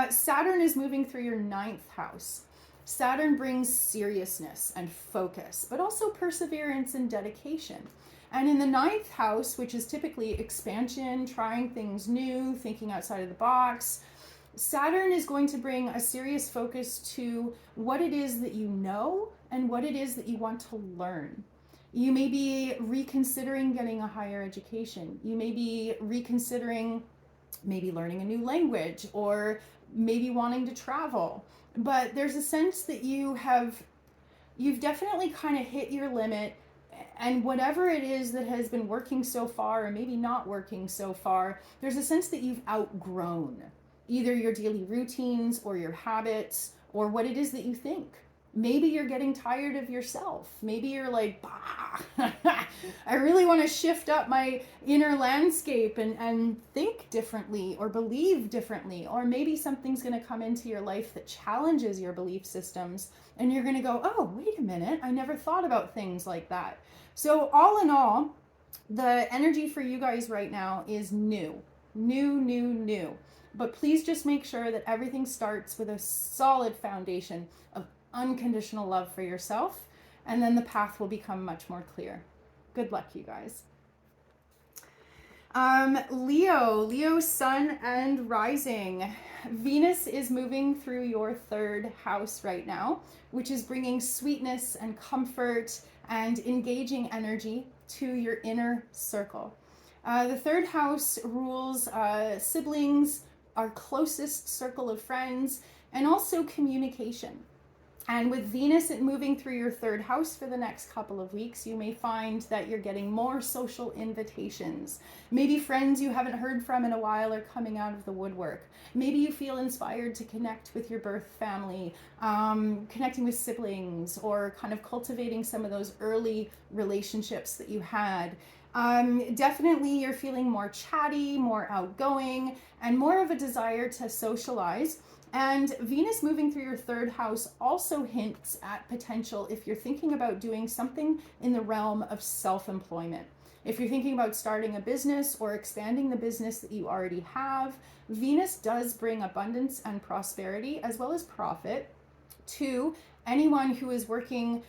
Speaker 1: Saturn is moving through your ninth house. Saturn brings seriousness and focus, but also perseverance and dedication. And in the ninth house, which is typically expansion, trying things new, thinking outside of the box, Saturn is going to bring a serious focus to what it is that you know and what it is that you want to learn. You may be reconsidering getting a higher education. You may be reconsidering maybe learning a new language, or maybe wanting to travel. But there's a sense that you've definitely kind of hit your limit, and whatever it is that has been working so far, or maybe not working so far, there's a sense that you've outgrown either your daily routines or your habits or what it is that you think. Maybe you're getting tired of yourself. Maybe you're like, bah, I really want to shift up my inner landscape and think differently or believe differently. Or maybe something's going to come into your life that challenges your belief systems, and you're going to go, oh, wait a minute, I never thought about things like that. So all in all, the energy for you guys right now is new. But please just make sure that everything starts with a solid foundation of unconditional love for yourself, and then the path will become much more clear. Good luck, you guys. Leo sun and rising. Venus is moving through your third house right now, which is bringing sweetness and comfort and engaging energy to your inner circle. The third house rules siblings, our closest circle of friends, and also communication. And with Venus moving through your third house for the next couple of weeks, you may find that you're getting more social invitations. Maybe friends you haven't heard from in a while are coming out of the woodwork. Maybe you feel inspired to connect with your birth family, connecting with siblings, or kind of cultivating some of those early relationships that you had. Definitely you're feeling more chatty, more outgoing, and more of a desire to socialize. And Venus moving through your third house also hints at potential if you're thinking about doing something in the realm of self-employment. If you're thinking about starting a business or expanding the business that you already have, Venus does bring abundance and prosperity as well as profit to anyone who is working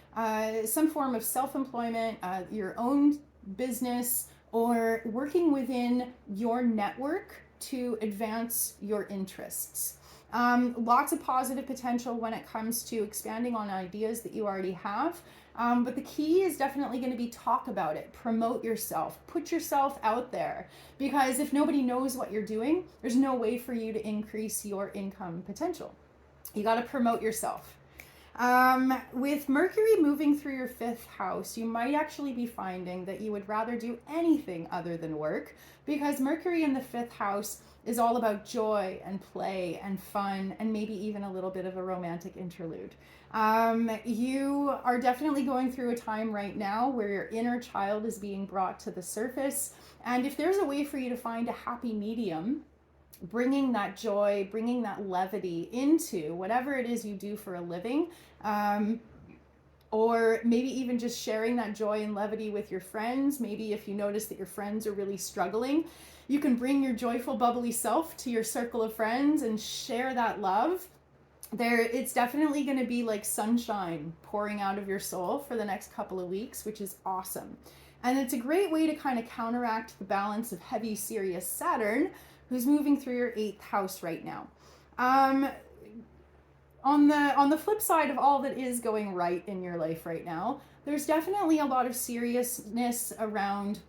Speaker 1: some form of self-employment, your own business, or working within your network to advance your interests. Lots of positive potential when it comes to expanding on ideas that you already have. But the key is definitely going to be talk about it, promote yourself, put yourself out there, because if nobody knows what you're doing, there's no way for you to increase your income potential. You got to promote yourself. With Mercury moving through your fifth house, you might actually be finding that you would rather do anything other than work, because Mercury in the fifth house is all about joy and play and fun, and maybe even a little bit of a romantic interlude. You are definitely going through a time right now where your inner child is being brought to the surface. And if there's a way for you to find a happy medium, bringing that joy, bringing that levity into whatever it is you do for a living, or maybe even just sharing that joy and levity with your friends. Maybe if you notice that your friends are really struggling, you can bring your joyful, bubbly self to your circle of friends and share that love. It's definitely going to be like sunshine pouring out of your soul for the next couple of weeks, which is awesome. And it's a great way to kind of counteract the balance of heavy, serious Saturn, who's moving through your 8th house right now. On the flip side of all that is going right in your life right now, there's definitely a lot of seriousness around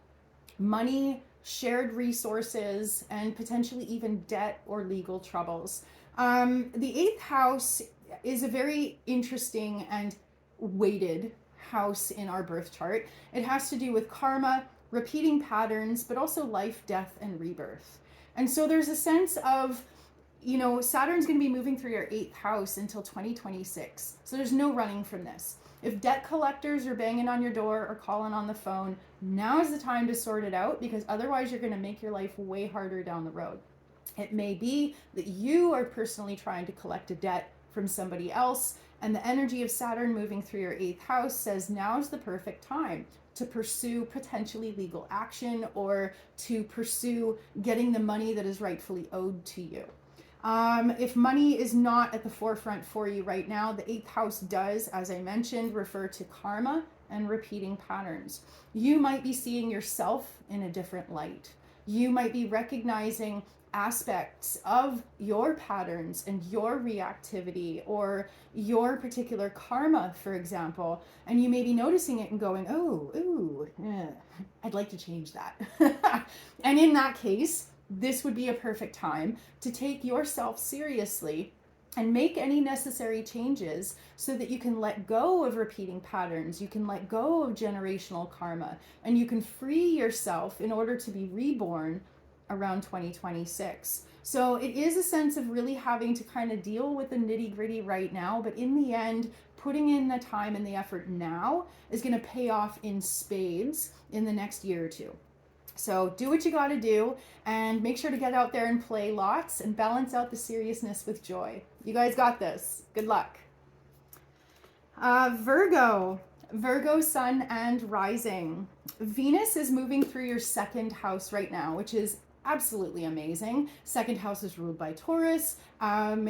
Speaker 1: money, shared resources, and potentially even debt or legal troubles. The 8th house is a very interesting and weighted house in our birth chart. It has to do with karma, repeating patterns, but also life, death, and rebirth. And so there's a sense of, Saturn's going to be moving through your 8th house until 2026. So there's no running from this. If debt collectors are banging on your door or calling on the phone, now is the time to sort it out, because otherwise you're going to make your life way harder down the road. It may be that you are personally trying to collect a debt from somebody else, and the energy of Saturn moving through your 8th house says now is the perfect time to pursue potentially legal action or to pursue getting the money that is rightfully owed to you. If money is not at the forefront for you right now, the 8th house does, as I mentioned, refer to karma and repeating patterns. You might be seeing yourself in a different light. You might be recognizing aspects of your patterns and your reactivity or your particular karma, for example, and you may be noticing it and going, I'd like to change that. And in that case, this would be a perfect time to take yourself seriously and make any necessary changes so that you can let go of repeating patterns, you can let go of generational karma, and you can free yourself in order to be reborn around 2026. So it is a sense of really having to kind of deal with the nitty-gritty right now, but in the end, putting in the time and the effort now is going to pay off in spades in the next year or two. So do what you got to do and make sure to get out there and play lots and balance out the seriousness with joy. You guys got this. Good luck. Virgo sun and rising. Venus is moving through your 2nd house right now, which is absolutely amazing. 2nd house is ruled by Taurus.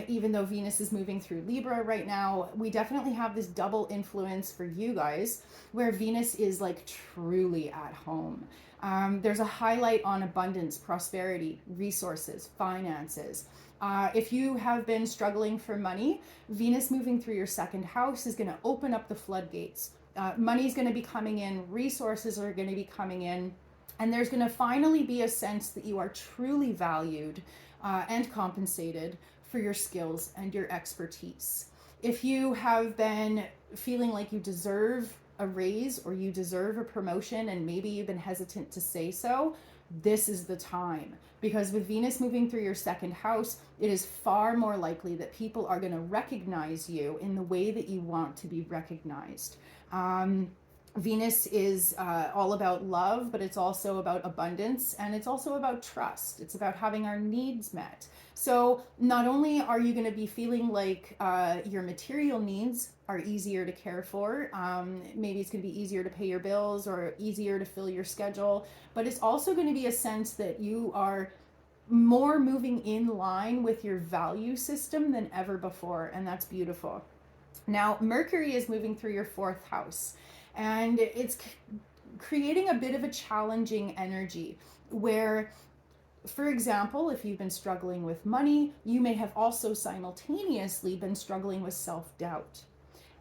Speaker 1: Even though Venus is moving through Libra right now, we definitely have this double influence for you guys where Venus is like truly at home. There's a highlight on abundance, prosperity, resources, finances. If you have been struggling for money, Venus moving through your 2nd house is going to open up the floodgates. Money is going to be coming in, resources are going to be coming in, and there's going to finally be a sense that you are truly valued and compensated for your skills and your expertise. If you have been feeling like you deserve a raise or you deserve a promotion and maybe you've been hesitant to say so, this is the time. Because with Venus moving through your second house, it is far more likely that people are going to recognize you in the way that you want to be recognized. Venus is all about love, but it's also about abundance, and it's also about trust. It's about having our needs met. So not only are you going to be feeling like your material needs are easier to care for, maybe it's going to be easier to pay your bills or easier to fill your schedule, but it's also going to be a sense that you are more moving in line with your value system than ever before, and that's beautiful. Now, Mercury is moving through your fourth house, and it's creating a bit of a challenging energy where, for example, if you've been struggling with money, you may have also simultaneously been struggling with self-doubt.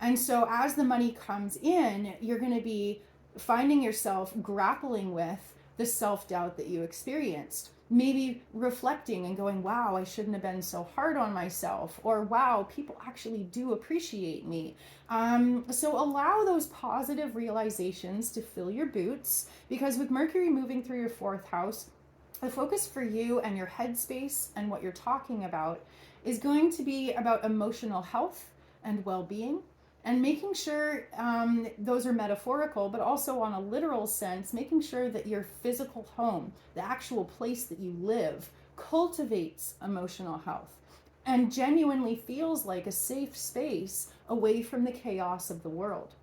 Speaker 1: And so as the money comes in, you're going to be finding yourself grappling with the self-doubt that you experienced. Maybe reflecting and going, wow, I shouldn't have been so hard on myself, or wow, people actually do appreciate me. So allow those positive realizations to fill your boots, because with Mercury moving through your fourth house, the focus for you and your headspace and what you're talking about is going to be about emotional health and well-being, and making sure those are metaphorical, but also on a literal sense, making sure that your physical home, the actual place that you live, cultivates emotional health and genuinely feels like a safe space away from the chaos of the world.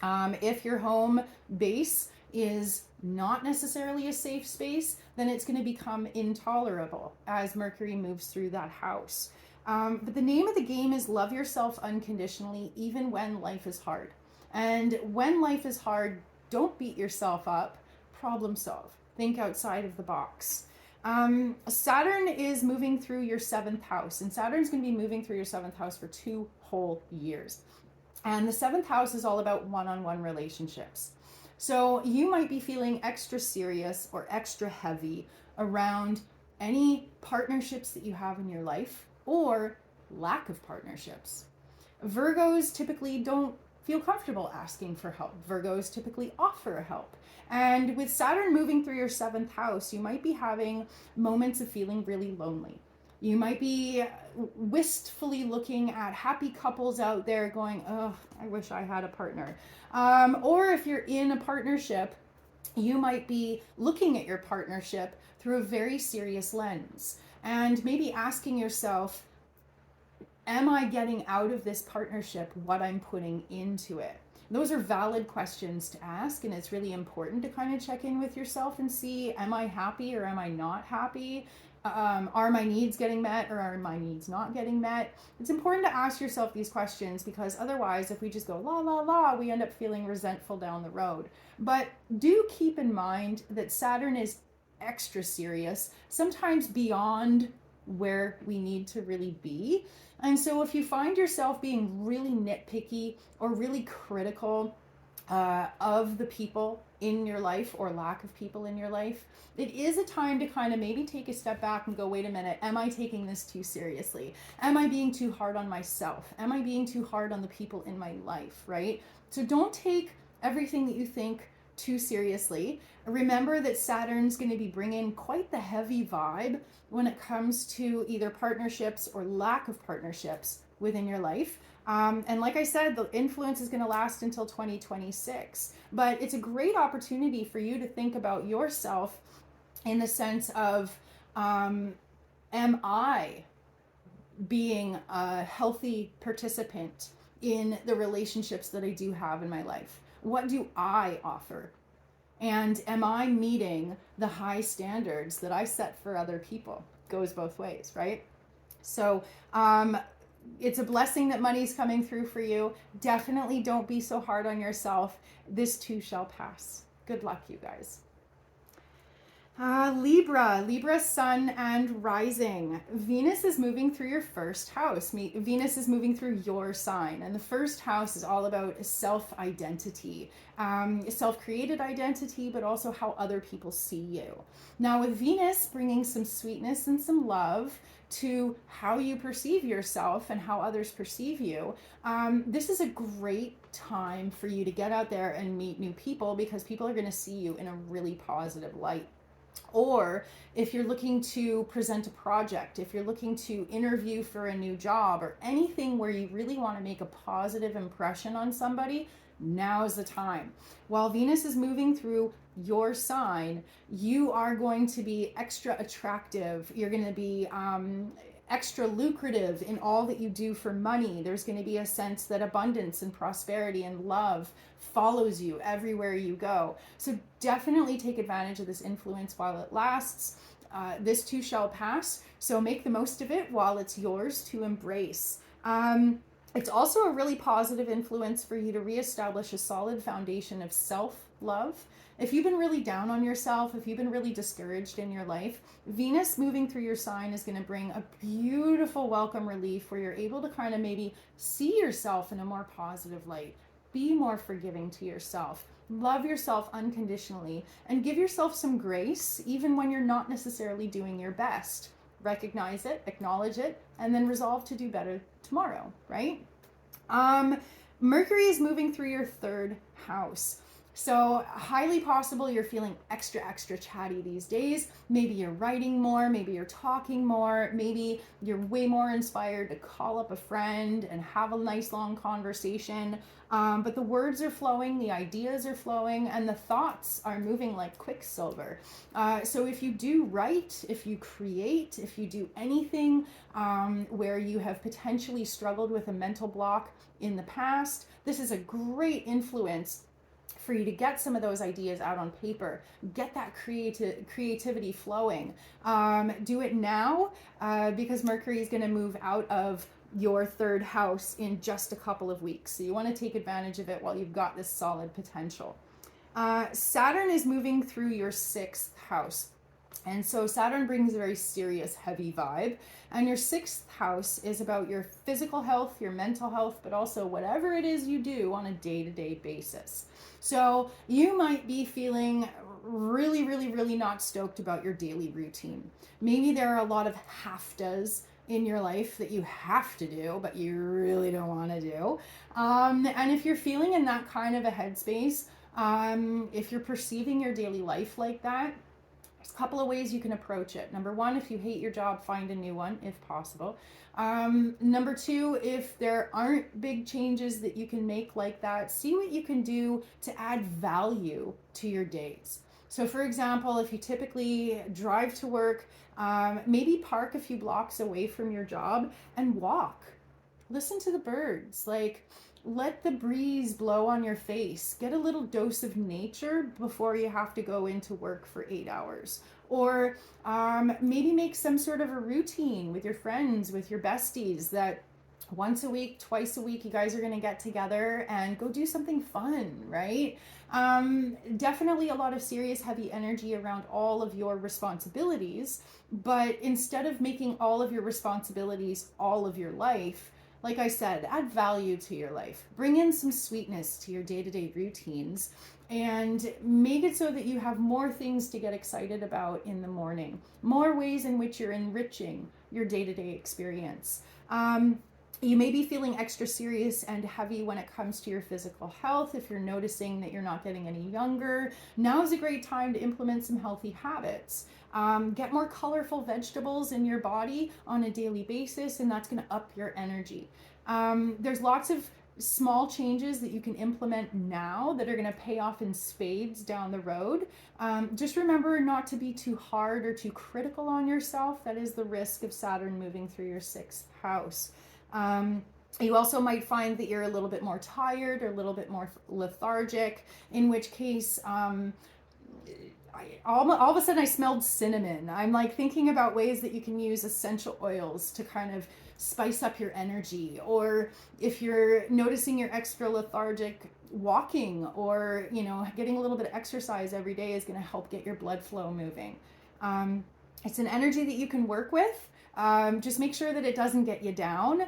Speaker 1: If your home base is not necessarily a safe space, then it's going to become intolerable as Mercury moves through that house. But the name of the game is love yourself unconditionally, even when life is hard. And when life is hard, don't beat yourself up, problem solve. Think outside of the box. Saturn is moving through your seventh house, and Saturn's going to be moving through your seventh house for 2 whole years. And the seventh house is all about one-on-one relationships. So you might be feeling extra serious or extra heavy around any partnerships that you have in your life, or lack of partnerships. Virgos typically don't feel comfortable asking for help. Virgos typically offer help. And with Saturn moving through your seventh house, you might be having moments of feeling really lonely. You might be wistfully looking at happy couples out there going, oh, I wish I had a partner. Or if you're in a partnership, you might be looking at your partnership through a very serious lens and maybe asking yourself, am I getting out of this partnership what I'm putting into it? Those are valid questions to ask, and it's really important to kind of check in with yourself and see, am I happy or am I not happy? Are my needs getting met or are my needs not getting met? It's important to ask yourself these questions, because otherwise, if we just go la la la, we end up feeling resentful down the road. But do keep in mind that Saturn is extra serious, sometimes beyond where we need to really be. And so if you find yourself being really nitpicky or really critical of the people in your life or lack of people in your life, it is a time to kind of maybe take a step back and go, wait a minute, am I taking this too seriously? Am I being too hard on myself? Am I being too hard on the people in my life, right? So don't take everything that you think too seriously. Remember that Saturn's going to be bringing quite the heavy vibe when it comes to either partnerships or lack of partnerships within your life. And like I said, the influence is going to last until 2026. But it's a great opportunity for you to think about yourself in the sense of, am I being a healthy participant in the relationships that I do have in my life? What do I offer? And am I meeting the high standards that I set for other people? Goes both ways, right? So it's a blessing that money's coming through for you. Definitely don't be so hard on yourself. This too shall pass. Good luck, you guys. Libra, sun and rising. Venus is moving through your first house. Venus is moving through your sign. And the first house is all about self-identity, self-created identity, but also how other people see you. Now with Venus bringing some sweetness and some love to how you perceive yourself and how others perceive you, this is a great time for you to get out there and meet new people, because people are going to see you in a really positive light. Or if you're looking to present a project, if you're looking to interview for a new job, or anything where you really want to make a positive impression on somebody, now is the time. While Venus is moving through your sign, you are going to be extra attractive. You're going to be extra lucrative in all that you do for money. There's going to be a sense that abundance and prosperity and love follows you everywhere you go. So definitely take advantage of this influence while it lasts. This too shall pass. So make the most of it while it's yours to embrace. It's also a really positive influence for you to reestablish a solid foundation of self-love. If you've been really down on yourself, if you've been really discouraged in your life, Venus moving through your sign is going to bring a beautiful welcome relief where you're able to kind of maybe see yourself in a more positive light. Be more forgiving to yourself. Love yourself unconditionally and give yourself some grace even when you're not necessarily doing your best. Recognize it, acknowledge it, and then resolve to do better tomorrow, right? Mercury is moving through your third house. So highly possible you're feeling extra chatty these days. Maybe you're writing more, maybe you're talking more, maybe you're way more inspired to call up a friend and have a nice long conversation. But the words are flowing, the ideas are flowing, and the thoughts are moving like quicksilver. So if you do write, if you create, if you do anything where you have potentially struggled with a mental block in the past, this is a great influence for you to get some of those ideas out on paper, get that creativity flowing. Do it now because Mercury is going to move out of your third house in just a couple of weeks. So you want to take advantage of it while you've got this solid potential. Saturn is moving through your sixth house. And so Saturn brings a very serious, heavy vibe. And your sixth house is about your physical health, your mental health, but also whatever it is you do on a day-to-day basis. So you might be feeling really not stoked about your daily routine. Maybe there are a lot of have-tos in your life that you have to do, but you really don't want to do. And if you're feeling in that kind of a headspace, if you're perceiving your daily life like that, there's a couple of ways you can approach it. Number one, if you hate your job, find a new one if possible. Number two, if there aren't big changes that you can make like that, see what you can do to add value to your days. So for example, if you typically drive to work, maybe park a few blocks away from your job and walk. Listen to the birds. Like, let the breeze blow on your face. Get a little dose of nature before you have to go into work for 8 hours. Or maybe make some sort of a routine with your friends, with your besties, that once a week, twice a week, you guys are going to get together and go do something fun, right? Definitely a lot of serious, heavy energy around all of your responsibilities. But instead of making all of your responsibilities all of your life, like I said, add value to your life. Bring in some sweetness to your day-to-day routines and make it so that you have more things to get excited about in the morning, more ways in which you're enriching your day-to-day experience. You may be feeling extra serious and heavy when it comes to your physical health. If you're noticing that you're not getting any younger, now is a great time to implement some healthy habits. Get more colorful vegetables in your body on a daily basis, and that's going to up your energy. There's lots of small changes that you can implement now that are going to pay off in spades down the road. Just remember not to be too hard or too critical on yourself. That is the risk of Saturn moving through your sixth house. You also might find that you're a little bit more tired or a little bit more lethargic, in which case, all of a sudden I smelled cinnamon. I'm like thinking about ways that you can use essential oils to kind of spice up your energy. Or if you're noticing you're extra lethargic, walking or, you know, getting a little bit of exercise every day is going to help get your blood flow moving. It's an energy that you can work with. Just make sure that it doesn't get you down.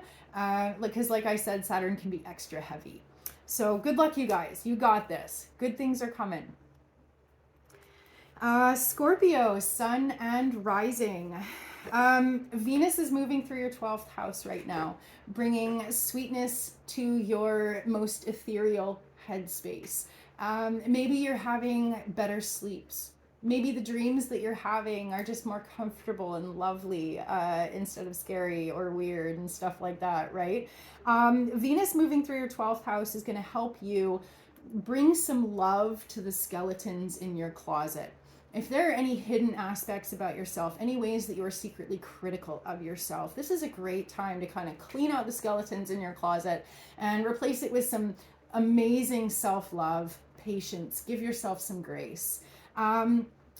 Speaker 1: Because like I said, Saturn can be extra heavy. So good luck, you guys. You got this. Good things are coming. Scorpio, sun and rising. Venus is moving through your 12th house right now, bringing sweetness to your most ethereal headspace. Maybe you're having better sleeps. Maybe the dreams that you're having are just more comfortable and lovely instead of scary or weird and stuff like that, right? Venus moving through your 12th house is going to help you bring some love to the skeletons in your closet. If there are any hidden aspects about yourself, any ways that you are secretly critical of yourself, this is a great time to kind of clean out the skeletons in your closet and replace it with some amazing self-love, patience. Give yourself some grace.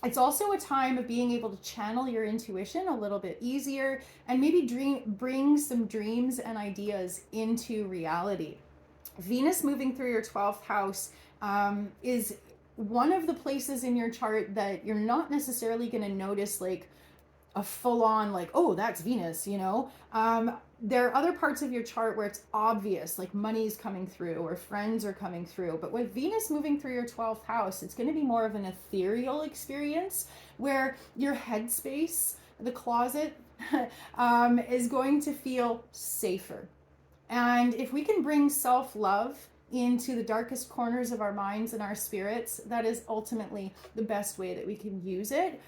Speaker 1: It's also a time of being able to channel your intuition a little bit easier and maybe bring some dreams and ideas into reality. Venus moving through your 12th house is one of the places in your chart that you're not necessarily going to notice like a full-on like, oh, that's Venus, you know. There are other parts of your chart where it's obvious, like money's coming through or friends are coming through. But with Venus moving through your 12th house, it's going to be more of an ethereal experience where your headspace, the closet, is going to feel safer. And if we can bring self-love into the darkest corners of our minds and our spirits, that is ultimately the best way that we can use it.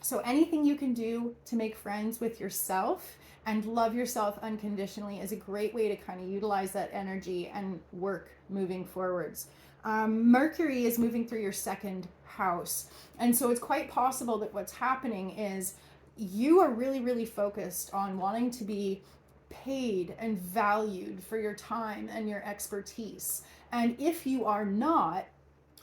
Speaker 1: So anything you can do to make friends with yourself and love yourself unconditionally is a great way to kind of utilize that energy and work moving forwards. Mercury is moving through your 2nd house. And so it's quite possible that what's happening is you are really, really focused on wanting to be paid and valued for your time and your expertise. And if you are not,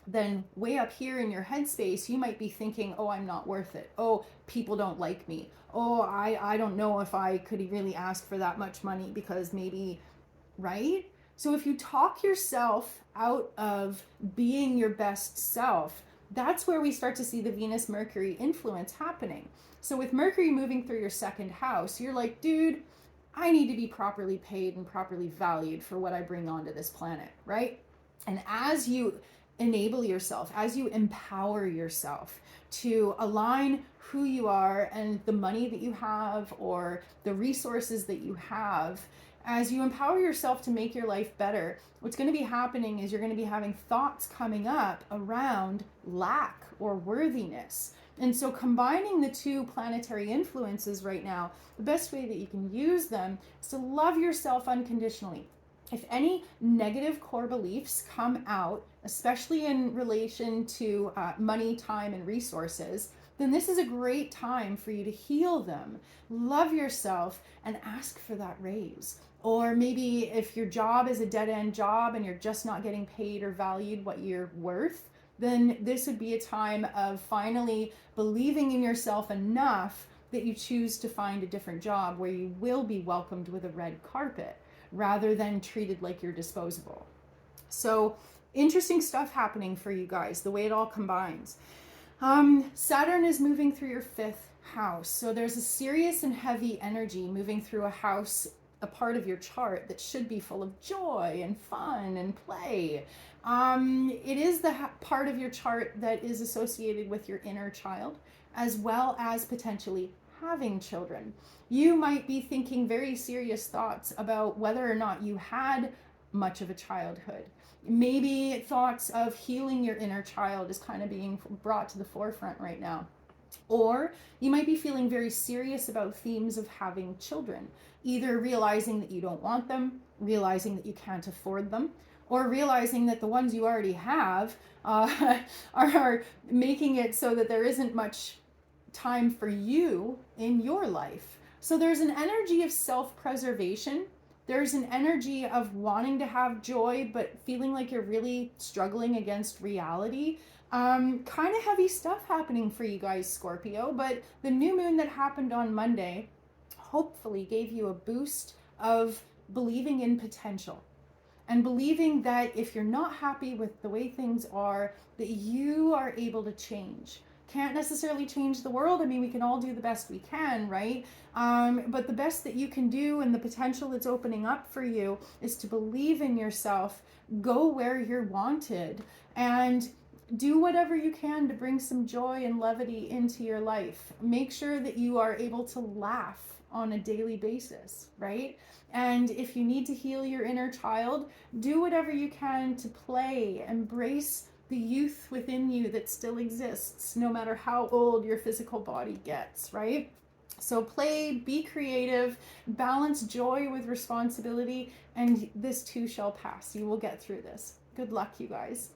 Speaker 1: then way up here in your headspace, you might be thinking, oh, I'm not worth it. Oh, people don't like me. Oh, I don't know if I could really ask for that much money because maybe, right? So if you talk yourself out of being your best self, that's where we start to see the Venus Mercury influence happening. So with Mercury moving through your 2nd house, you're like, dude, I need to be properly paid and properly valued for what I bring onto this planet, right? And as you enable yourself, as you empower yourself to align who you are and the money that you have or the resources that you have, as you empower yourself to make your life better, what's going to be happening is you're going to be having thoughts coming up around lack or worthiness. And so combining the two planetary influences right now, the best way that you can use them is to love yourself unconditionally. If any negative core beliefs come out, especially in relation to money, time, and resources, then this is a great time for you to heal them, love yourself, and ask for that raise. Or maybe if your job is a dead-end job and you're just not getting paid or valued what you're worth, then this would be a time of finally believing in yourself enough that you choose to find a different job where you will be welcomed with a red carpet rather than treated like you're disposable. So interesting stuff happening for you guys, the way it all combines. Saturn is moving through your 5th house. So there's a serious and heavy energy moving through a house, a part of your chart that should be full of joy and fun and play. It is the part of your chart that is associated with your inner child, as well as potentially having children. You might be thinking very serious thoughts about whether or not you had much of a childhood. Maybe thoughts of healing your inner child is kind of being brought to the forefront right now. Or you might be feeling very serious about themes of having children, either realizing that you don't want them, realizing that you can't afford them, or realizing that the ones you already have are making it so that there isn't much time for you in your life. So there's an energy of self-preservation. There's an energy of wanting to have joy, but feeling like you're really struggling against reality. Kind of heavy stuff happening for you guys, Scorpio, but the new moon that happened on Monday hopefully gave you a boost of believing in potential and believing that if you're not happy with the way things are, that you are able to change. Can't necessarily change the world. I mean, we can all do the best we can, right? But the best that you can do and the potential that's opening up for you is to believe in yourself, go where you're wanted, and do whatever you can to bring some joy and levity into your life. Make sure that you are able to laugh on a daily basis, right? And if you need to heal your inner child, do whatever you can to play, embrace the youth within you that still exists, no matter how old your physical body gets, right? So play, be creative, balance joy with responsibility, and this too shall pass. You will get through this. Good luck, you guys.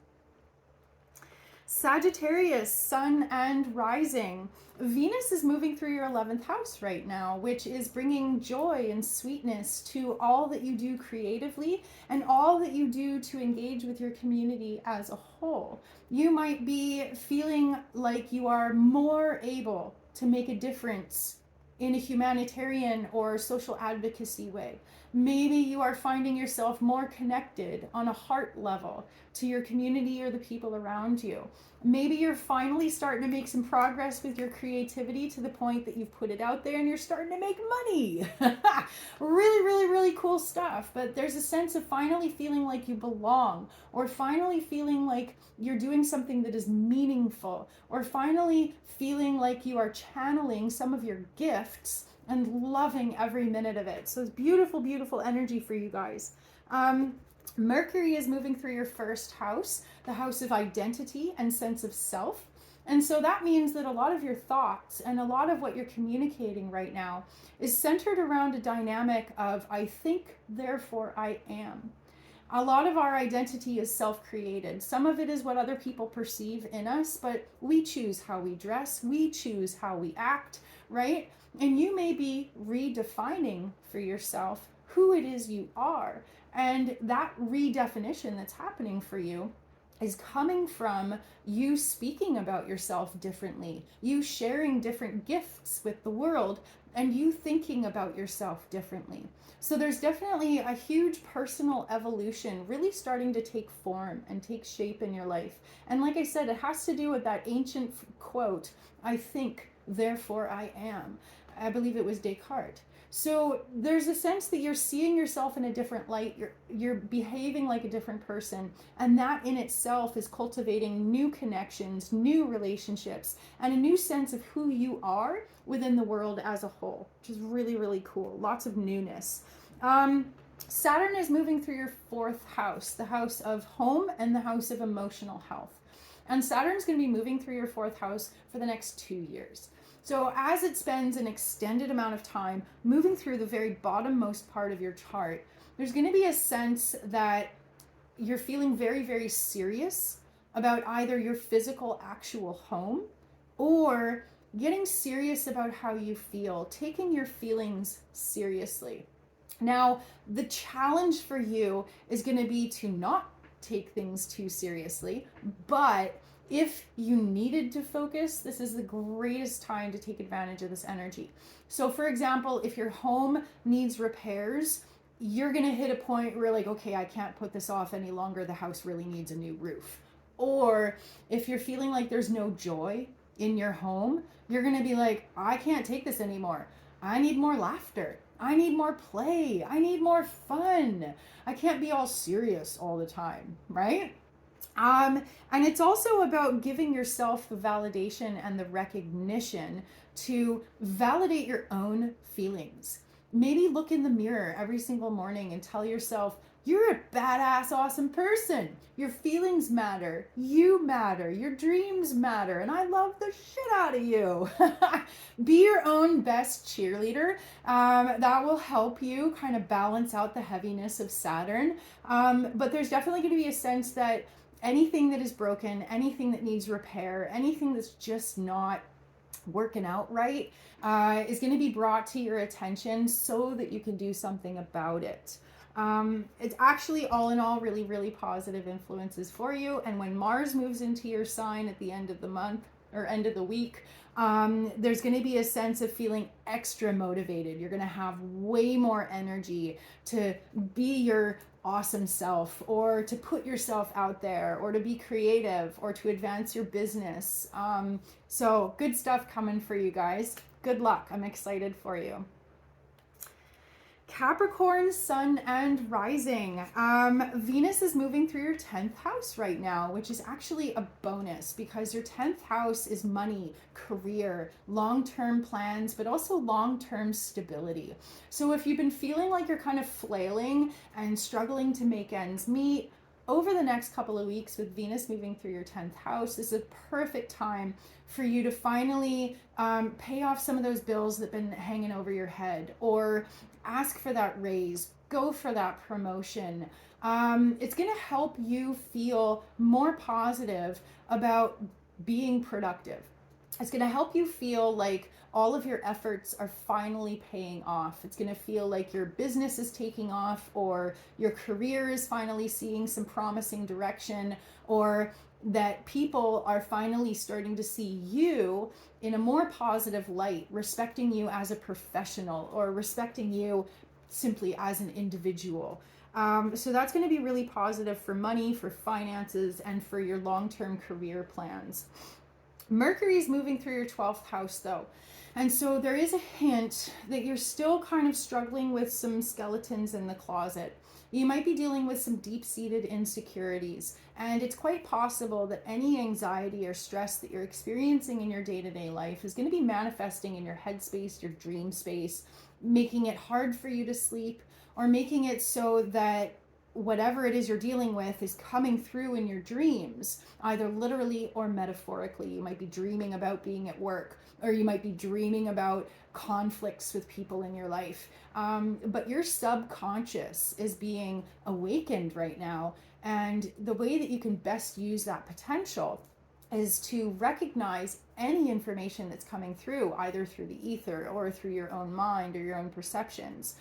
Speaker 1: Sagittarius, sun and rising. Venus is moving through your 11th house right now, which is bringing joy and sweetness to all that you do creatively and all that you do to engage with your community as a whole. You might be feeling like you are more able to make a difference in a humanitarian or social advocacy way. Maybe you are finding yourself more connected on a heart level to your community or the people around you. Maybe you're finally starting to make some progress with your creativity to the point that you've put it out there and you're starting to make money. Really, really, really cool stuff. But there's a sense of finally feeling like you belong, or finally feeling like you're doing something that is meaningful, or finally feeling like you are channeling some of your gifts and loving every minute of it. So it's beautiful, beautiful energy for you guys. Mercury is moving through your first house, the house of identity and sense of self. And so that means that a lot of your thoughts and a lot of what you're communicating right now is centered around a dynamic of I think, therefore I am. A lot of our identity is self-created. Some of it is what other people perceive in us, but we choose how we dress, we choose how we act, right? And you may be redefining for yourself who it is you are. And that redefinition that's happening for you is coming from you speaking about yourself differently, you sharing different gifts with the world, and you thinking about yourself differently. So there's definitely a huge personal evolution really starting to take form and take shape in your life. And like I said, it has to do with that ancient quote, I think, therefore I am. I believe it was Descartes. So there's a sense that you're seeing yourself in a different light, you're behaving like a different person, and that in itself is cultivating new connections, new relationships, and a new sense of who you are within the world as a whole, which is really, really cool. Lots of newness. Saturn is moving through your 4th house, the house of home and the house of emotional health. And Saturn's going to be moving through your 4th house for the next 2 years. So as it spends an extended amount of time moving through the very bottommost part of your chart, there's going to be a sense that you're feeling very, very serious about either your physical actual home or getting serious about how you feel, taking your feelings seriously. Now, the challenge for you is going to be to not take things too seriously, but if you needed to focus, this is the greatest time to take advantage of this energy. So for example, if your home needs repairs, you're going to hit a point where you're like, okay, I can't put this off any longer. The house really needs a new roof. Or if you're feeling like there's no joy in your home, you're going to be like, I can't take this anymore. I need more laughter. I need more play. I need more fun. I can't be all serious all the time, right? And it's also about giving yourself the validation and the recognition to validate your own feelings. Maybe look in the mirror every single morning and tell yourself, you're a badass, awesome person. Your feelings matter. You matter. Your dreams matter. And I love the shit out of you. Be your own best cheerleader. That will help you kind of balance out the heaviness of Saturn. But there's definitely going to be a sense that anything that is broken, anything that needs repair, anything that's just not working out right is going to be brought to your attention so that you can do something about it. It's actually all in all really, really positive influences for you. And when Mars moves into your sign at the end of the month, or end of the week, there's going to be a sense of feeling extra motivated. You're going to have way more energy to be your awesome self, or to put yourself out there, or to be creative, or to advance your business. So good stuff coming for you guys. Good luck. I'm excited for you. Capricorn, sun and rising. Venus is moving through your 10th house right now, which is actually a bonus because your 10th house is money, career, long-term plans, but also long-term stability. So if you've been feeling like you're kind of flailing and struggling to make ends meet, over the next couple of weeks with Venus moving through your 10th house, this is a perfect time for you to finally pay off some of those bills that have been hanging over your head, or ask for that raise, go for that promotion. It's going to help you feel more positive about being productive. It's going to help you feel like all of your efforts are finally paying off. It's going to feel like your business is taking off, or your career is finally seeing some promising direction, or that people are finally starting to see you in a more positive light, respecting you as a professional, or respecting you simply as an individual. So that's going to be really positive for money, for finances, and for your long-term career plans. Mercury is moving through your 12th house though. And so there is a hint that you're still kind of struggling with some skeletons in the closet. You might be dealing with some deep-seated insecurities, and it's quite possible that any anxiety or stress that you're experiencing in your day-to-day life is going to be manifesting in your headspace, your dream space, making it hard for you to sleep, or making it so that whatever it is you're dealing with is coming through in your dreams, either literally or metaphorically. You might be dreaming about being at work, or you might be dreaming about conflicts with people in your life. But your subconscious is being awakened right now. And the way that you can best use that potential is to recognize any information that's coming through, either through the ether or through your own mind or your own perceptions.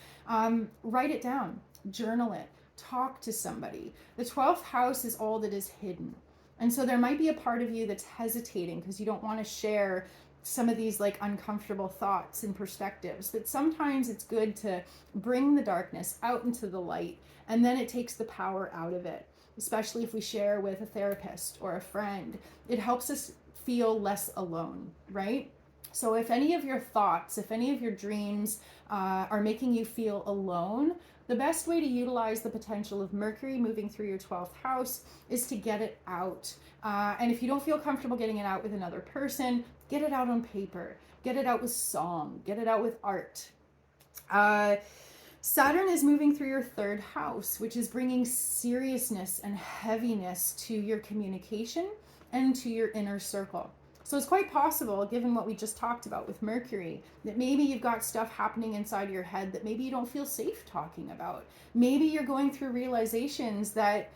Speaker 1: Write it down, journal it, talk to somebody. The 12th house is all that is hidden. And so there might be a part of you that's hesitating because you don't want to share some of these like uncomfortable thoughts and perspectives. But sometimes it's good to bring the darkness out into the light, and then it takes the power out of it, especially if we share with a therapist or a friend. It helps us feel less alone, right? So if any of your thoughts, if any of your dreams are making you feel alone, the best way to utilize the potential of Mercury moving through your 12th house is to get it out. And if you don't feel comfortable getting it out with another person, get it out on paper, get it out with song, get it out with art. Saturn is moving through your 3rd house, which is bringing seriousness and heaviness to your communication and to your inner circle. So it's quite possible, given what we just talked about with Mercury, that maybe you've got stuff happening inside your head that maybe you don't feel safe talking about. Maybe you're going through realizations that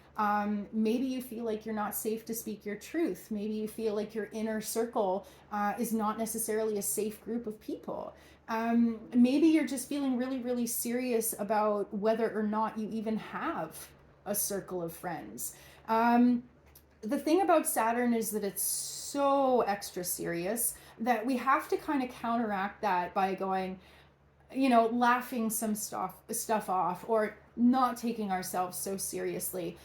Speaker 1: maybe you feel like you're not safe to speak your truth. Maybe you feel like your inner circle is not necessarily a safe group of people. Maybe you're just feeling really, really serious about whether or not you even have a circle of friends. The thing about Saturn is that it's so extra serious that we have to kind of counteract that by going, laughing some stuff off, or not taking ourselves so seriously.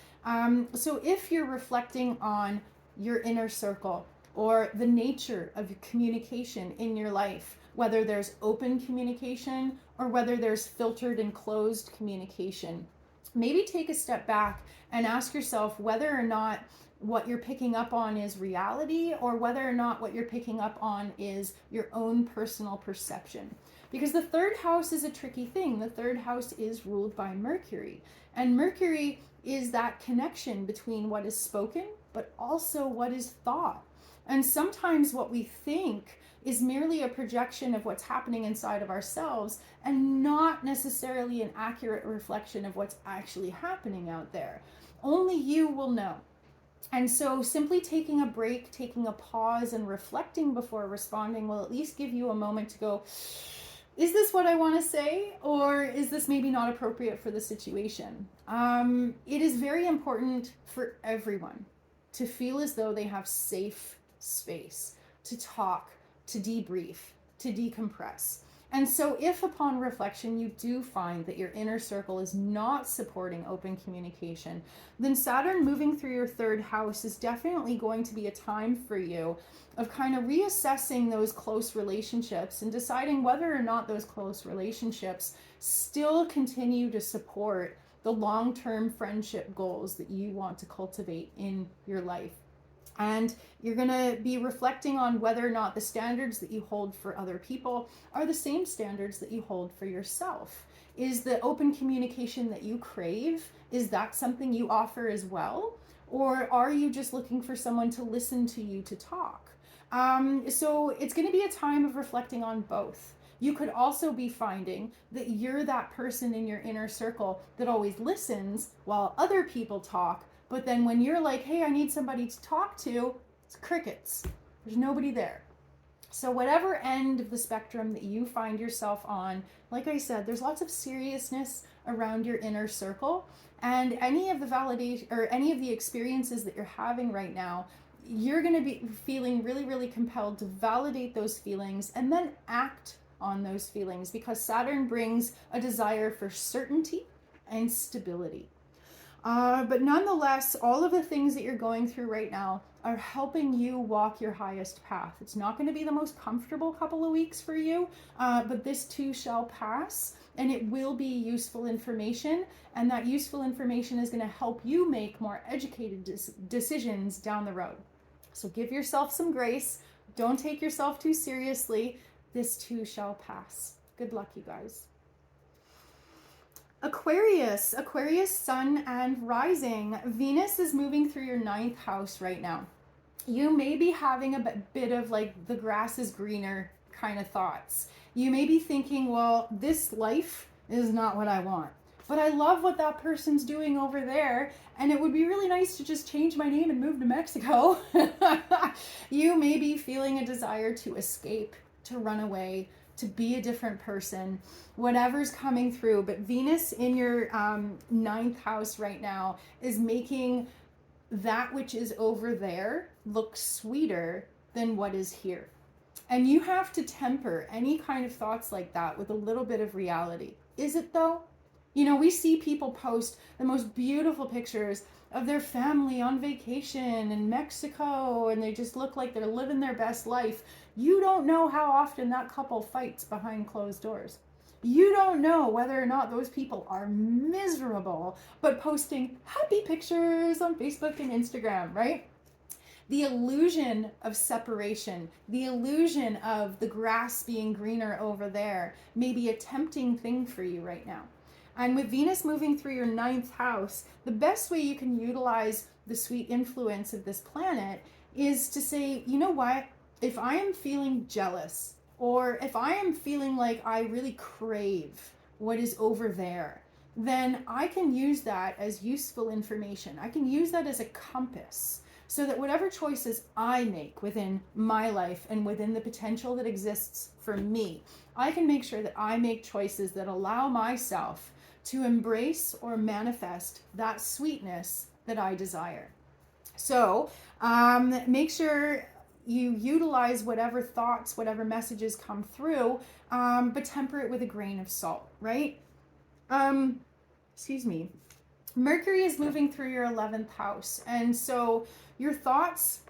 Speaker 1: So if you're reflecting on your inner circle or the nature of communication in your life, whether there's open communication or whether there's filtered and closed communication, maybe take a step back and ask yourself whether or not what you're picking up on is reality, or whether or not what you're picking up on is your own personal perception. Because the 3rd house is a tricky thing. The 3rd house is ruled by Mercury. And Mercury is that connection between what is spoken, but also what is thought. And sometimes what we think is merely a projection of what's happening inside of ourselves, and not necessarily an accurate reflection of what's actually happening out there. Only you will know. And so simply taking a break, taking a pause, and reflecting before responding will at least give you a moment to go, is this what I want to say? Or is this maybe not appropriate for the situation? It is very important for everyone to feel as though they have safe space to talk, to debrief, to decompress. And so if upon reflection you do find that your inner circle is not supporting open communication, then Saturn moving through your third house is definitely going to be a time for you of kind of reassessing those close relationships and deciding whether or not those close relationships still continue to support the long-term friendship goals that you want to cultivate in your life. And you're going to be reflecting on whether or not the standards that you hold for other people are the same standards that you hold for yourself. Is the open communication that you crave, is that something you offer as well? Or are you just looking for someone to listen to you to talk? So it's going to be a time of reflecting on both. You could also be finding that you're that person in your inner circle that always listens while other people talk. But then when you're like, hey, I need somebody to talk to, it's crickets. There's nobody there. So whatever end of the spectrum that you find yourself on, like I said, there's lots of seriousness around your inner circle. And any of the validation or any of the experiences that you're having right now, you're going to be feeling really, really compelled to validate those feelings and then act on those feelings, because Saturn brings a desire for certainty and stability. But nonetheless, all of the things that you're going through right now are helping you walk your highest path. It's not going to be the most comfortable couple of weeks for you, but this too shall pass, and it will be useful information, and that useful information is going to help you make more educated decisions down the road. So give yourself some grace. Don't take yourself too seriously. This too shall pass. Good luck, you guys. Aquarius, sun and rising. Venus is moving through your 9th house right now. You may be having a bit of like the grass is greener kind of thoughts. You may be thinking, well, this life is not what I want, but I love what that person's doing over there, and it would be really nice to just change my name and move to Mexico. You may be feeling a desire to escape, to run away, to be a different person, whatever's coming through. But Venus in your 9th house right now is making that which is over there look sweeter than what is here. And you have to temper any kind of thoughts like that with a little bit of reality. Is it though? You know, we see people post the most beautiful pictures of their family on vacation in Mexico, and they just look like they're living their best life. You don't know how often that couple fights behind closed doors. You don't know whether or not those people are miserable, but posting happy pictures on Facebook and Instagram, right? The illusion of separation, the illusion of the grass being greener over there may be a tempting thing for you right now. And with Venus moving through your 9th house, the best way you can utilize the sweet influence of this planet is to say, you know what? If I am feeling jealous, or if I am feeling like I really crave what is over there, then I can use that as useful information. I can use that as a compass, so that whatever choices I make within my life and within the potential that exists for me, I can make sure that I make choices that allow myself to embrace or manifest that sweetness that I desire. So make sure you utilize whatever thoughts, whatever messages come through, but temper it with a grain of salt, right? Mercury is moving through your 11th house. And so your thoughts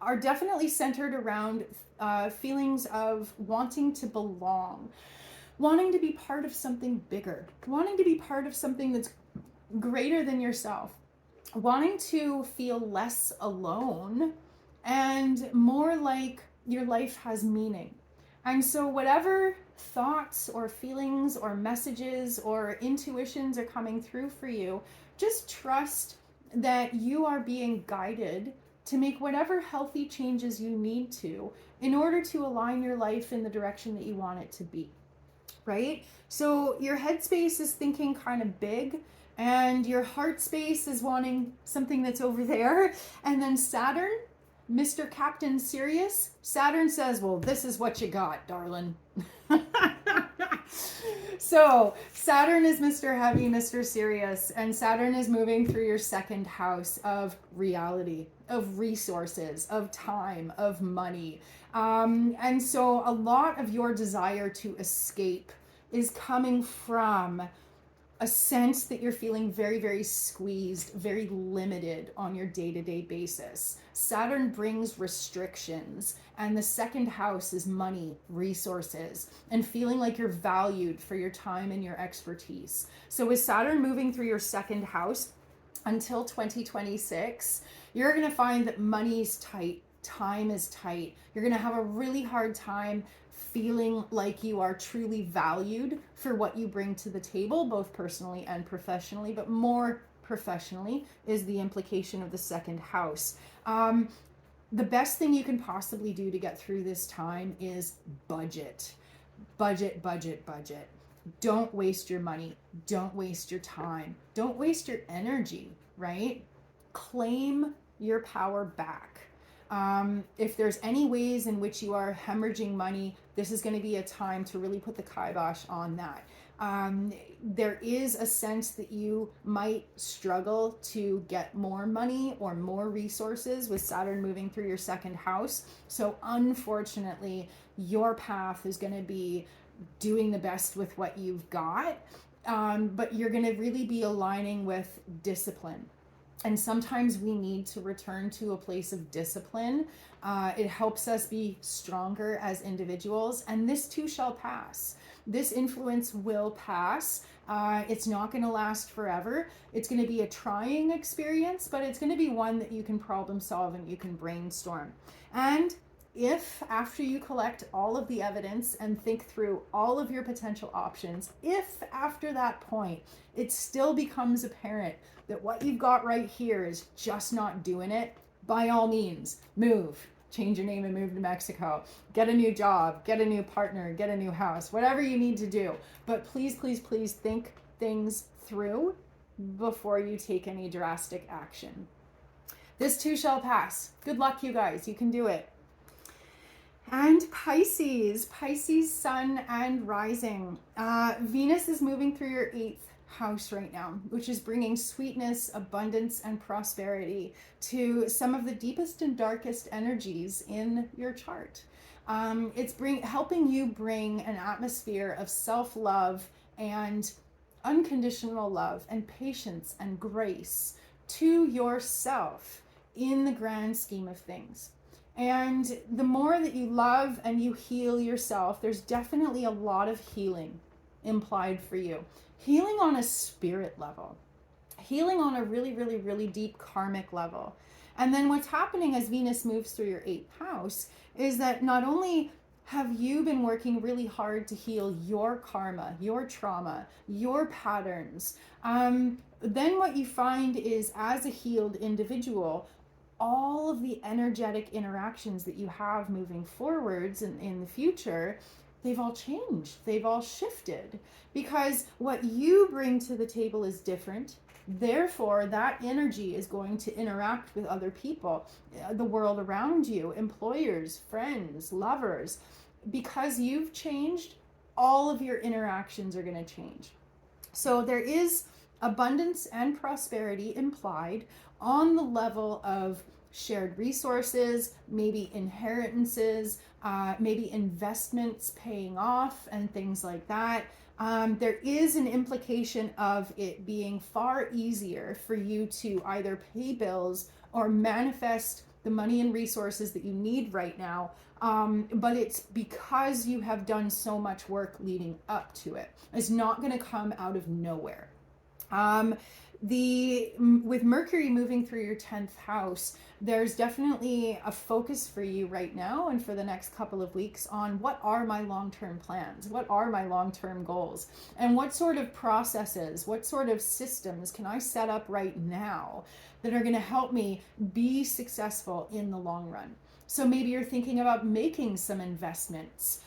Speaker 1: are definitely centered around feelings of wanting to belong, wanting to be part of something bigger, wanting to be part of something that's greater than yourself, wanting to feel less alone and more like your life has meaning. And so whatever thoughts or feelings or messages or intuitions are coming through for you, just trust that you are being guided to make whatever healthy changes you need to in order to align your life in the direction that you want it to be, right? So your headspace is thinking kind of big, and your heart space is wanting something that's over there. And then Saturn, Mr. Captain Serious, Saturn says, well, this is what you got, darling. So Saturn is Mr. Heavy, Mr. Serious, and Saturn is moving through your 2nd house of reality, of resources, of time, of money. And so a lot of your desire to escape is coming from a sense that you're feeling very, very squeezed, very limited on your day-to-day basis. Saturn brings restrictions, and the second house is money, resources, and feeling like you're valued for your time and your expertise. So with Saturn moving through your second house until 2026, you're going to find that money's tight, time is tight. You're going to have a really hard time feeling like you are truly valued for what you bring to the table, both personally and professionally, but more professionally is the implication of the second house. The best thing you can possibly do to get through this time is budget. Budget, budget, budget. Don't waste your money. Don't waste your time. Don't waste your energy, right? Claim your power back. If there's any ways in which you are hemorrhaging money, this is going to be a time to really put the kibosh on that. There is a sense that you might struggle to get more money or more resources with Saturn moving through your second house. So unfortunately, your path is going to be doing the best with what you've got, but you're going to really be aligning with discipline. And sometimes we need to return to a place of discipline. It helps us be stronger as individuals, and this too shall pass. This influence will pass. It's not going to last forever. It's going to be a trying experience, but it's going to be one that you can problem solve and you can brainstorm. And if after you collect all of the evidence and think through all of your potential options, if after that point it still becomes apparent that what you've got right here is just not doing it, by all means, move. Change your name and move to Mexico. Get a new job, get a new partner, get a new house, whatever you need to do. But please, please, please think things through before you take any drastic action. This too shall pass. Good luck, you guys. You can do it. And Pisces sun and rising. Venus is moving through your 8th house right now, which is bringing sweetness, abundance, and prosperity to some of the deepest and darkest energies in your chart. It's helping you bring an atmosphere of self-love and unconditional love and patience and grace to yourself in the grand scheme of things. And the more that you love and you heal yourself, there's definitely a lot of healing implied for you. Healing on a spirit level, healing on a really, really, really deep karmic level. And then what's happening as Venus moves through your 8th house is that not only have you been working really hard to heal your karma, your trauma, your patterns, then what you find is as a healed individual, all of the energetic interactions that you have moving forwards in the future, they've all changed. They've all shifted because what you bring to the table is different. Therefore, that energy is going to interact with other people, the world around you, employers, friends, lovers. Because you've changed, all of your interactions are going to change. So there is abundance and prosperity implied on the level of shared resources, maybe inheritances, maybe investments paying off and things like that. There is an implication of it being far easier for you to either pay bills or manifest the money and resources that you need right now. But it's because you have done so much work leading up to it. It's not going to come out of nowhere. With Mercury moving through your 10th house, there's definitely a focus for you right now and for the next couple of weeks on what are my long-term plans, what are my long-term goals, and what sort of processes, what sort of systems can I set up right now that are going to help me be successful in the long run. So maybe you're thinking about making some investments.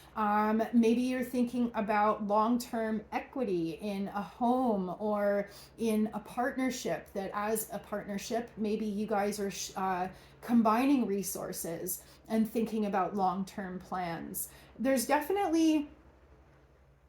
Speaker 1: Maybe you're thinking about long-term equity in a home or in a partnership, that as a partnership, maybe you guys are combining resources and thinking about long-term plans. There's definitely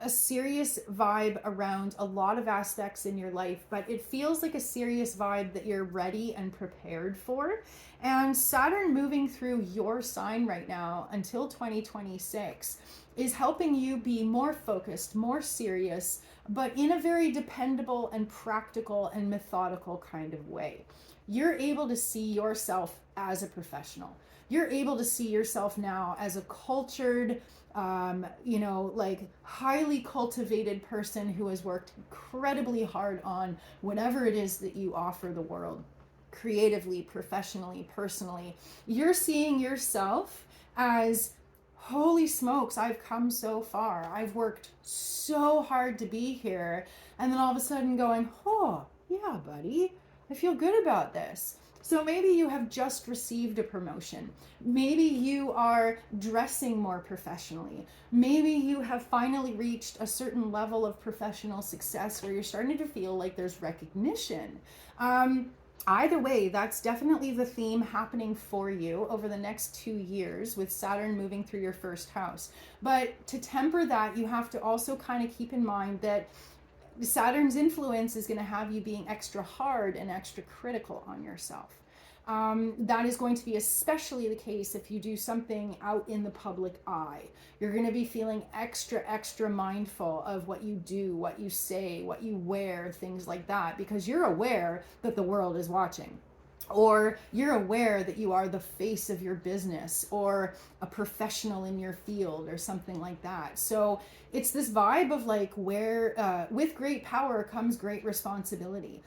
Speaker 1: a serious vibe around a lot of aspects in your life, but it feels like a serious vibe that you're ready and prepared for. And Saturn moving through your sign right now until 2026 is helping you be more focused, more serious, but in a very dependable and practical and methodical kind of way. You're able to see yourself as a professional. You're able to see yourself now as a cultured, like highly cultivated person who has worked incredibly hard on whatever it is that you offer the world, creatively, professionally, personally. You're seeing yourself as, holy smokes, I've come so far. I've worked so hard to be here. And then all of a sudden going, oh, yeah, buddy, I feel good about this. So maybe you have just received a promotion. Maybe you are dressing more professionally. Maybe you have finally reached a certain level of professional success where you're starting to feel like there's recognition. Either way, that's definitely the theme happening for you over the next 2 years with Saturn moving through your first house. But to temper that, you have to also kind of keep in mind that Saturn's influence is going to have you being extra hard and extra critical on yourself. That is going to be especially the case if you do something out in the public eye. You're going to be feeling extra mindful of what you do, what you say, what you wear, things like that, because you're aware that the world is watching. Or you're aware that you are the face of your business or a professional in your field or something like that. So it's this vibe of like where with great power comes great responsibility.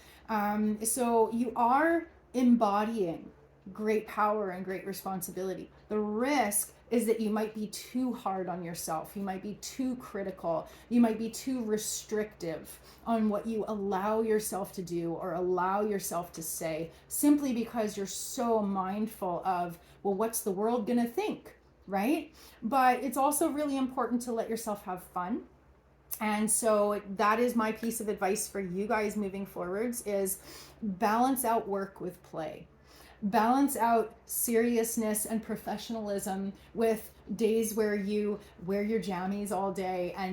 Speaker 1: So you are embodying great power and great responsibility. The risk is that you might be too hard on yourself. You might be too critical. You might be too restrictive on what you allow yourself to do or allow yourself to say, simply because you're so mindful of, well, what's the world going to think, right? But it's also really important to let yourself have fun. And so that is my piece of advice for you guys moving forwards, is balance out work with play. Balance out seriousness and professionalism with days where you wear your jammies all day and